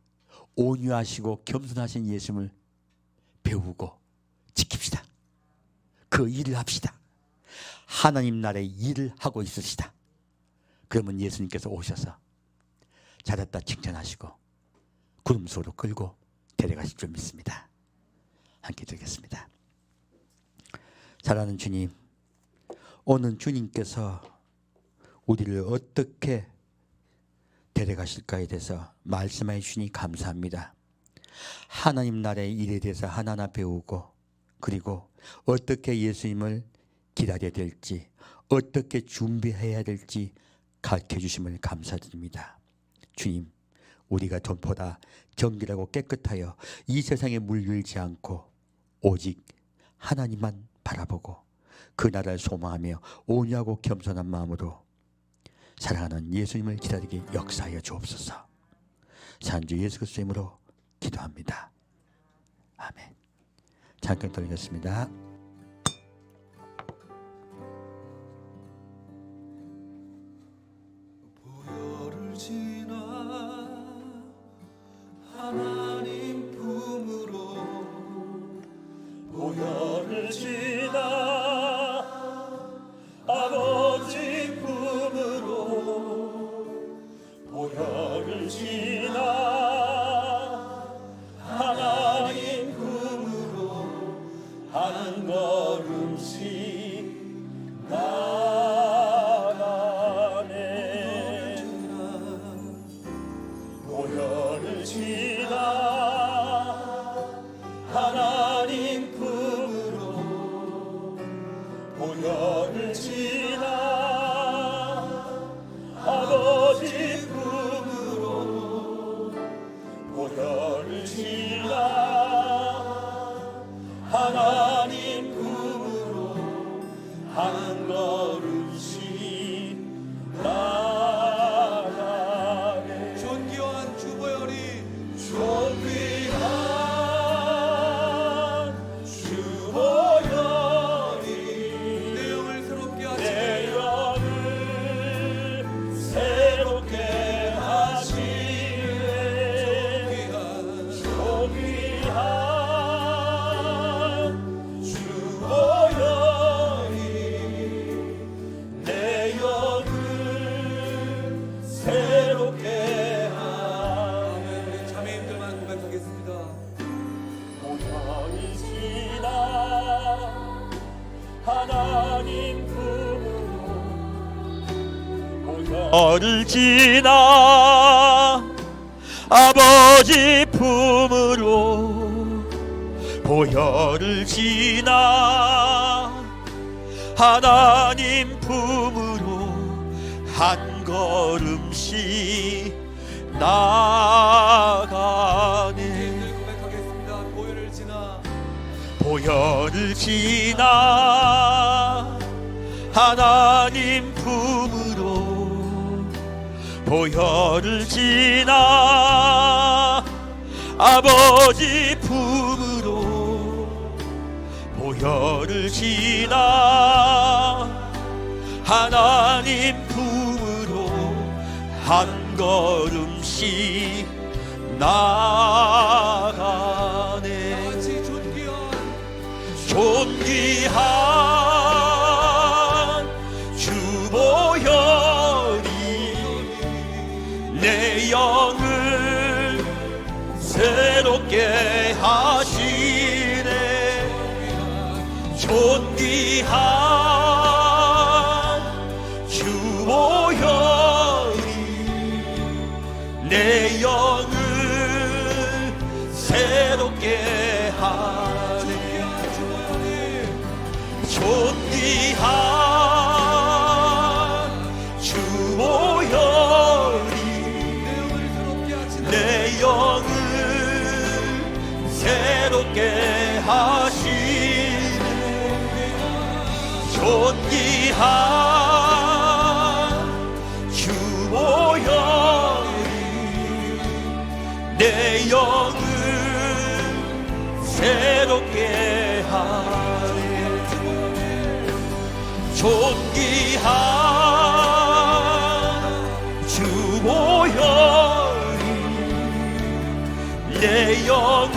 온유하시고 겸손하신 예수님을 배우고 지킵시다. 그 일을 합시다. 하나님 나라의 일을 하고 있으시다. 그러면 예수님께서 오셔서 잘했다 칭찬하시고 구름 속으로 끌고 데려가실 줄 믿습니다. 함께 드리겠습니다. 사랑하는 주님, 오늘 주님께서 우리를 어떻게 데려가실까에 대해서 말씀해 주시니 감사합니다. 하나님 나라의 일에 대해서 하나하나 배우고 그리고 어떻게 예수님을 기다려야 될지 어떻게 준비해야 될지 가르쳐 주심을 감사드립니다. 주님, 우리가 전보다 정결하고 깨끗하여 이 세상에 물들지 않고 오직 하나님만 바라보고 그 나라를 소망하며 온유하고 겸손한 마음으로 사랑하는 예수님을 기다리게 역사하여 주옵소서. 산주 예수 그리스도 이름으로 기도합니다. 아멘. 잠깐 돌리겠습니다. 보혈을 지나 하나님 품으로 보혈을 지나 아버지 품으로 보혈을 지나 하나님 품으로 한 걸음씩 나가네. 보혈을 지나 하나님 품으로 보혈을 지나 아버지 품으로 보혈을 지나 하나님 품으로 한 걸음씩 나가네. 존귀한 주보혈이 존귀한 주보혈이 내 영을 새롭게 하시네. 내 영을 새롭게 하시네. 존귀한 주보혈이 내 영을 새롭게 하네. 자매님들만 고백하겠습니다. 보혈이 지나 하나님 품으로 보혈을 지나 아버지 품으로 보혈을 지나 하나님 품으로 한 걸음씩 나가네. 고백하겠습니다. 보혈을 지나 하나님 품으로 보혈을 지나 아버지 품으로 보혈을 지나 하나님 품으로 한 걸음씩 나가네. 존귀한 주보혈이 내 영을 새롭게 하시네. 존귀한 주보혈이 내 영을 새롭게 하네. 존귀한 주보혈이 내 영을 새롭게 하시네. 존귀한 주보혈이 내 영을 새롭게 하네. 존귀한 주보혈이 내 영을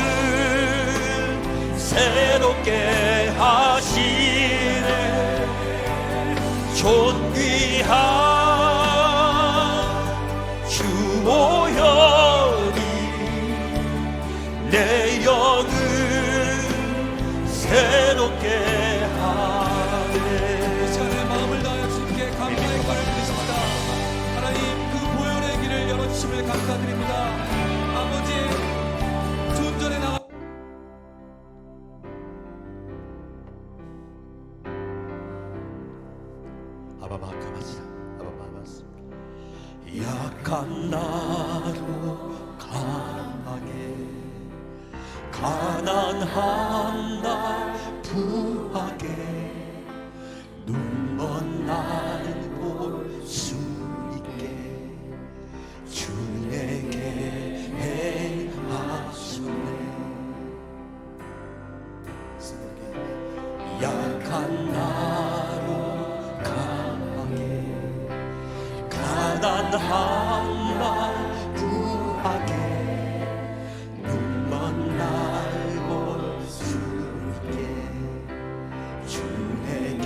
새롭게 하시네. 존귀한 주보혈이 내 영을 새롭게 하네. 이 시간에 마음을 다하여 주님께 감사의 말을 드리십니다. 하나님 그 보혈의 길을 열어주심을 감사드립니다. 아버지 존전에 나가 아바바카바스 아바바바스 약한 나로 강하게 가난한 나 부하게 눈먼 날 볼 수 있게 주 내게 행하셨네. 약한 나로 강하게 가난한 나 부하게 눈먼 날 볼 수 있게 주 내게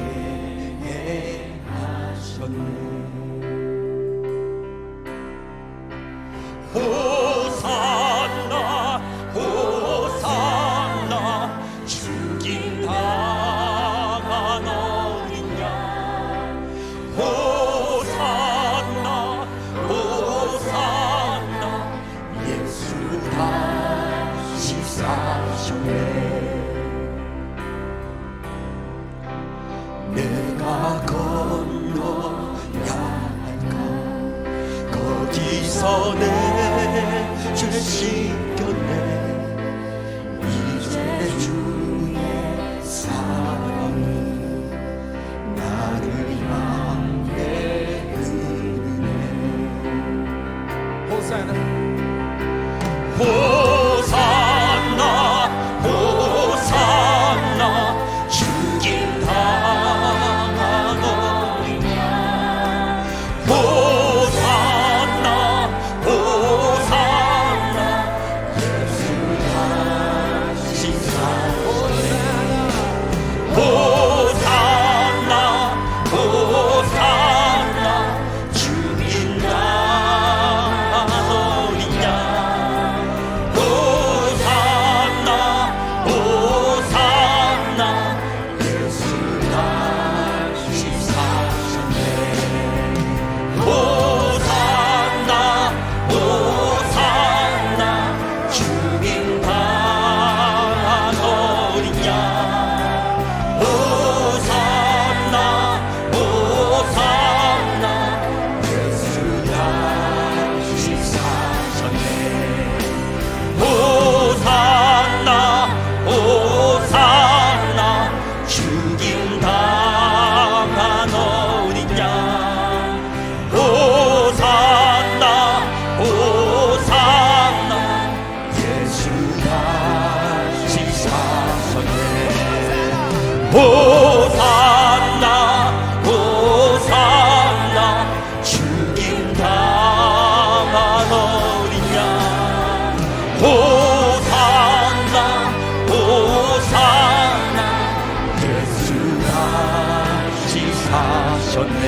행하셨네. 호산나 호산나 죽임 당한 어린 양. 호산나 호산나 예수 다시 사셨네. 내가 건너야 할까 거기서 내 죄 씻겼네. 이제 주의 사랑이 나를 향해 흐르네. 호산나 호산나 호산나 죽임 당한 어린 양. 호산나 호산나 호산나 호산나 죽임당한 어린 양 호산나 호산나 예수 다시 사셨네.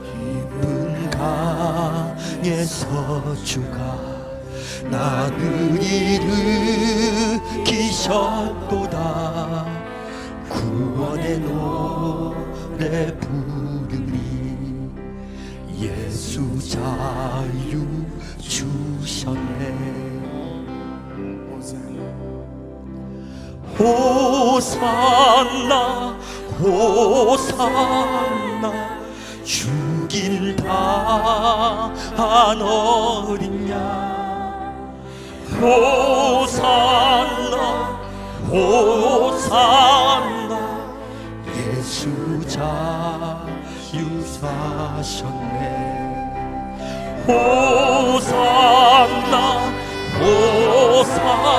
깊은 강에서 주가 나를 일으키셨도다. 구원의 노래 부르리 예수 자유 주셨네. 호산나 호산나 죽임 당한 어린 양 호산나 호산나 예수 자유 사셨네. 호산나 호산나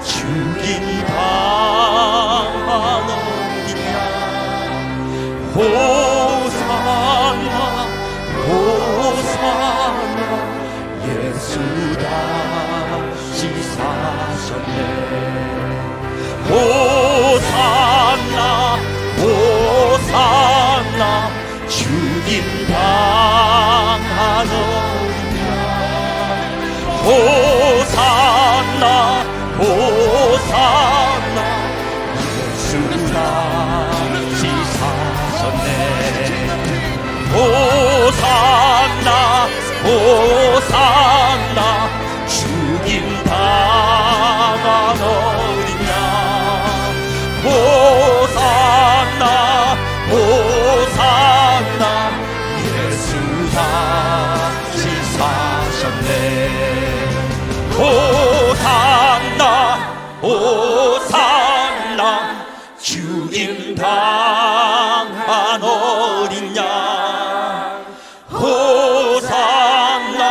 죽임 당한 어린 양 호산나 호산나 예수 다시 사셨네. 호산나 호산나 죽임 당한 어린 양 호산나 호산나 예수 다시 사셨네. 호산나 호산나 죽임 당한 어린 양 호산나 호산나 예수 다시 사셨네. 호산나 호산나 죽임 당한 어린 양 호산나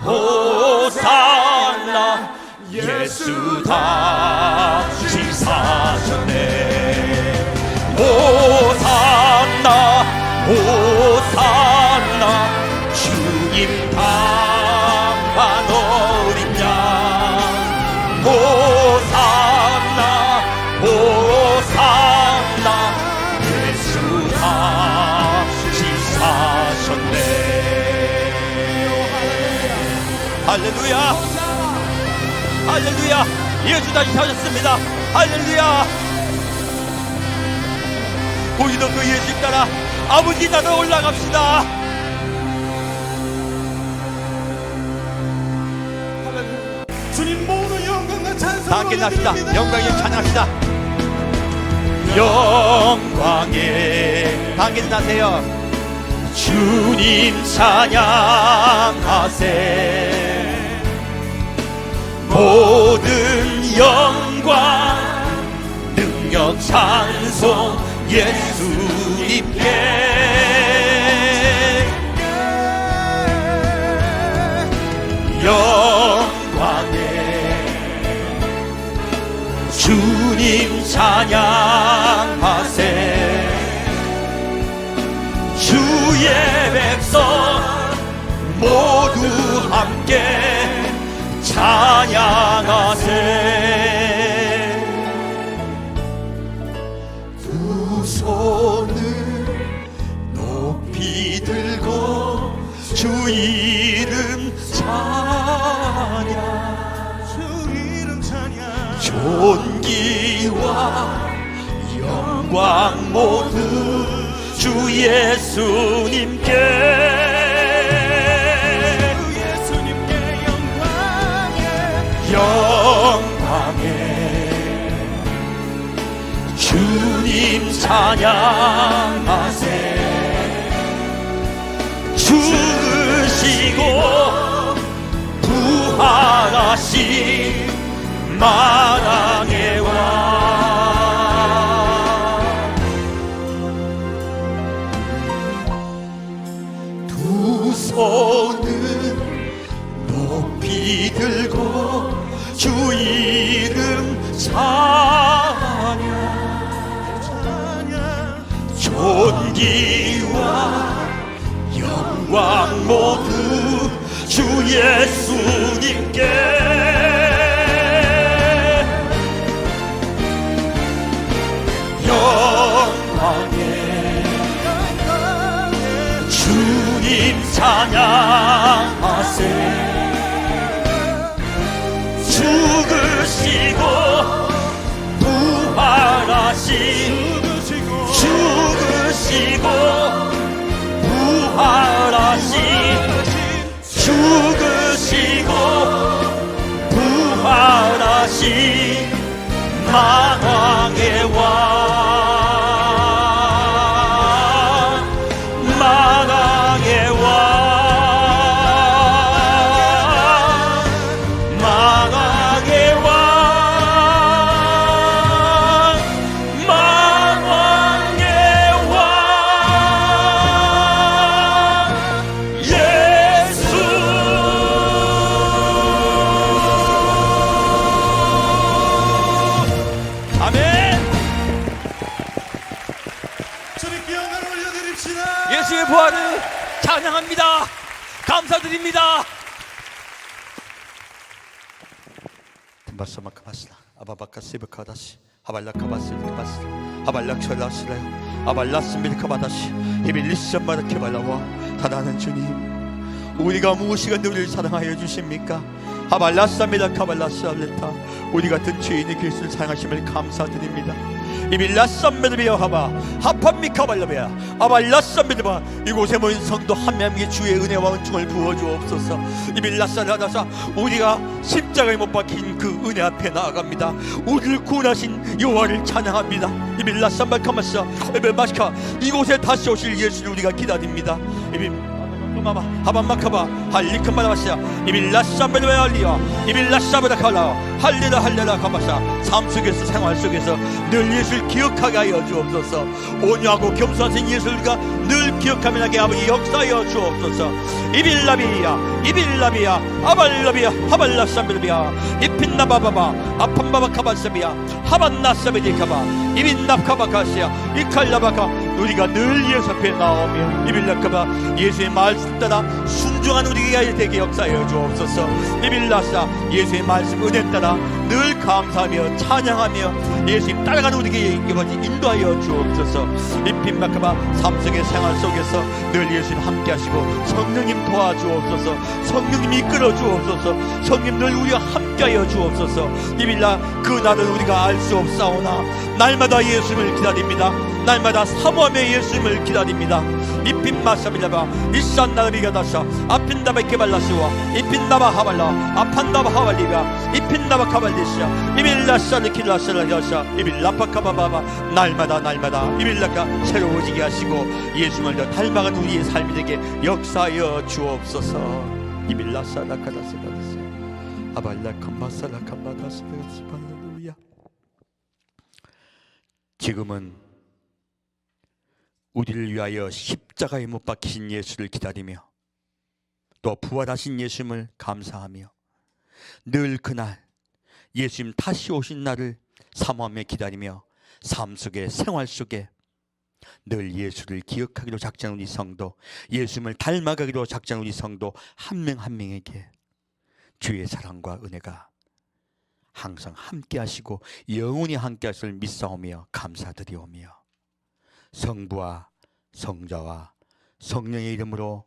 호산나 예수 다시 사셨네. 호산나 호산나 죽임 당한 어린 양 호산나 호산나 예수 다시 사셨네. 할렐루야 할렐루야 예수 다시 사셨습니다. 할렐루야. 우리도 그 예수 따라 아버지 나라 올라갑시다. 주님 모든 영광과 찬송 다 함께 납시다. 영광에 찬양합시다. 영광에 다 함께 나세요. 주님 찬양하세. 모든 영광 능력 찬송 예수님께 영광에 주님 찬양하세. 주의 백성 모두 함께 찬양하세. 두 손을 높이 들고 주 이름 찬양 존귀와 영광 모두 주 예수님께 영광에 주님 찬양하세. 죽으시고 부활하신 만왕의 왕. 두 손을 높이 들고 주 이름 찬양, 존귀와 영광 모두 주 예수님께. 영광에 주님 찬양하세. 죽으시고 부활하신, 죽으시고 부활하신, 죽으시고 부활하신 만왕의 왕, 만왕의 왕, 만왕의 왕, 만왕의 왕 예수. 아멘. 주님께 영광을 올려드립시다. 예수의 부활을 찬양합니다. 감사드립니다. 마스마카마스라 아바바카시브카다시 아발라카바시르카바스 아발락철라시라요 아발라스밀카바다시 히빌리시엄마르케발라와 다나는 주님, 우리가 무엇이건데 우리를 사랑하여 주십니까? 아발라사밀라카발라시알레타, 우리 같은 죄인의 그리스도를 사랑하심을 감사드립니다. 이빌라썸메드비아 하바 하판미카발라베아 아발라썸메드바, 이곳에 모인 성도 한 명에게 주의 은혜와 은총을 부어주옵소서. 이빌라사라다사, 우리가 십자가에 못 박힌 그 은혜 앞에 나아갑니다. 우리를 구원하신 여호와를 찬양합니다. 이빌라쌈발카마사 에벨마시카, 이곳에 다시 오실 예수를 우리가 기다립니다. 마마 하반마카바 할리크마라바시아 이빌라샤베르알리아 이빌라샤베르칼라 할레라 할레라 가마샤. 삶 속에서, 생활 속에서 늘 예수를 기억하게 하여 주옵소서. 온유하고 겸손하신 예수를 늘 기억하며 나게 아버지 역사하여 주옵소서. 이빌라비야 이빌라비야 아발라비야 하발라샤베르비야 이핀나바바바 아판바바카바사비야 하반나사베디카바 이빈납카바카시아 이칼라바카, 우리가 늘 예수 앞에 나오며 이빌라카바 예수의 말씀 따라 순종한 우리가 되게 역사하여 주옵소서. 이빌라사, 예수의 말씀 은혜 따라 늘 감사하며 찬양하며 예수님 따라가는 우리에게 인도하여 주옵소서. 이핀마카바, 삼성의 생활 속에서 늘 예수님 함께 하시고 성령님 도와주옵소서. 성령님 이끌어 주옵소서. 성령 늘 우리와 함께하여 주옵소서. 이빌라, 그 날은 우리가 알 수 없사오나 날마다 예수님을 기다립니다. 날마다 사모하며 예수님을 기다립니다. 이핀마사빌라바 이산나비가다샤 아핀다바케발라시와 이핀나바 하발라 아판다바 하발리바 이핀나바 카발리시아 이빌라샤르킬라샤라샤 이빌라파카바바바, 날마다 이빌라가 새로워지게 하시고 예수님을 더 닮아가는 우리의 삶이 되게 역사하여 주옵소서. 이빌라샤라카다스바다스 아발라칸마사라칸바다스바다스. 할렐루야. 지금은 우리를 위하여 십자가에 못 박히신 예수를 기다리며 또 부활하신 예수님을 감사하며 늘 그날 예수님 다시 오신 날을 사모하며 기다리며 삶 속에, 생활 속에 늘 예수를 기억하기로 작정한 우리 성도, 예수님을 닮아가기로 작정한 우리 성도 한 명 한 명에게 주의 사랑과 은혜가 항상 함께 하시고 영원히 함께 하실 믿사오며 감사드리오며 성부와 성자와 성령의 이름으로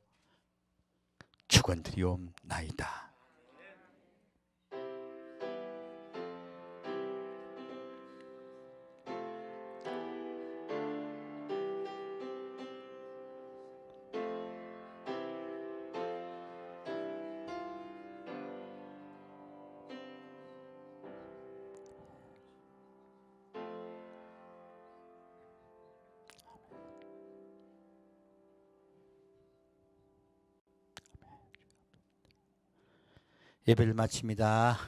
축원드리옵나이다. 예배를 마칩니다.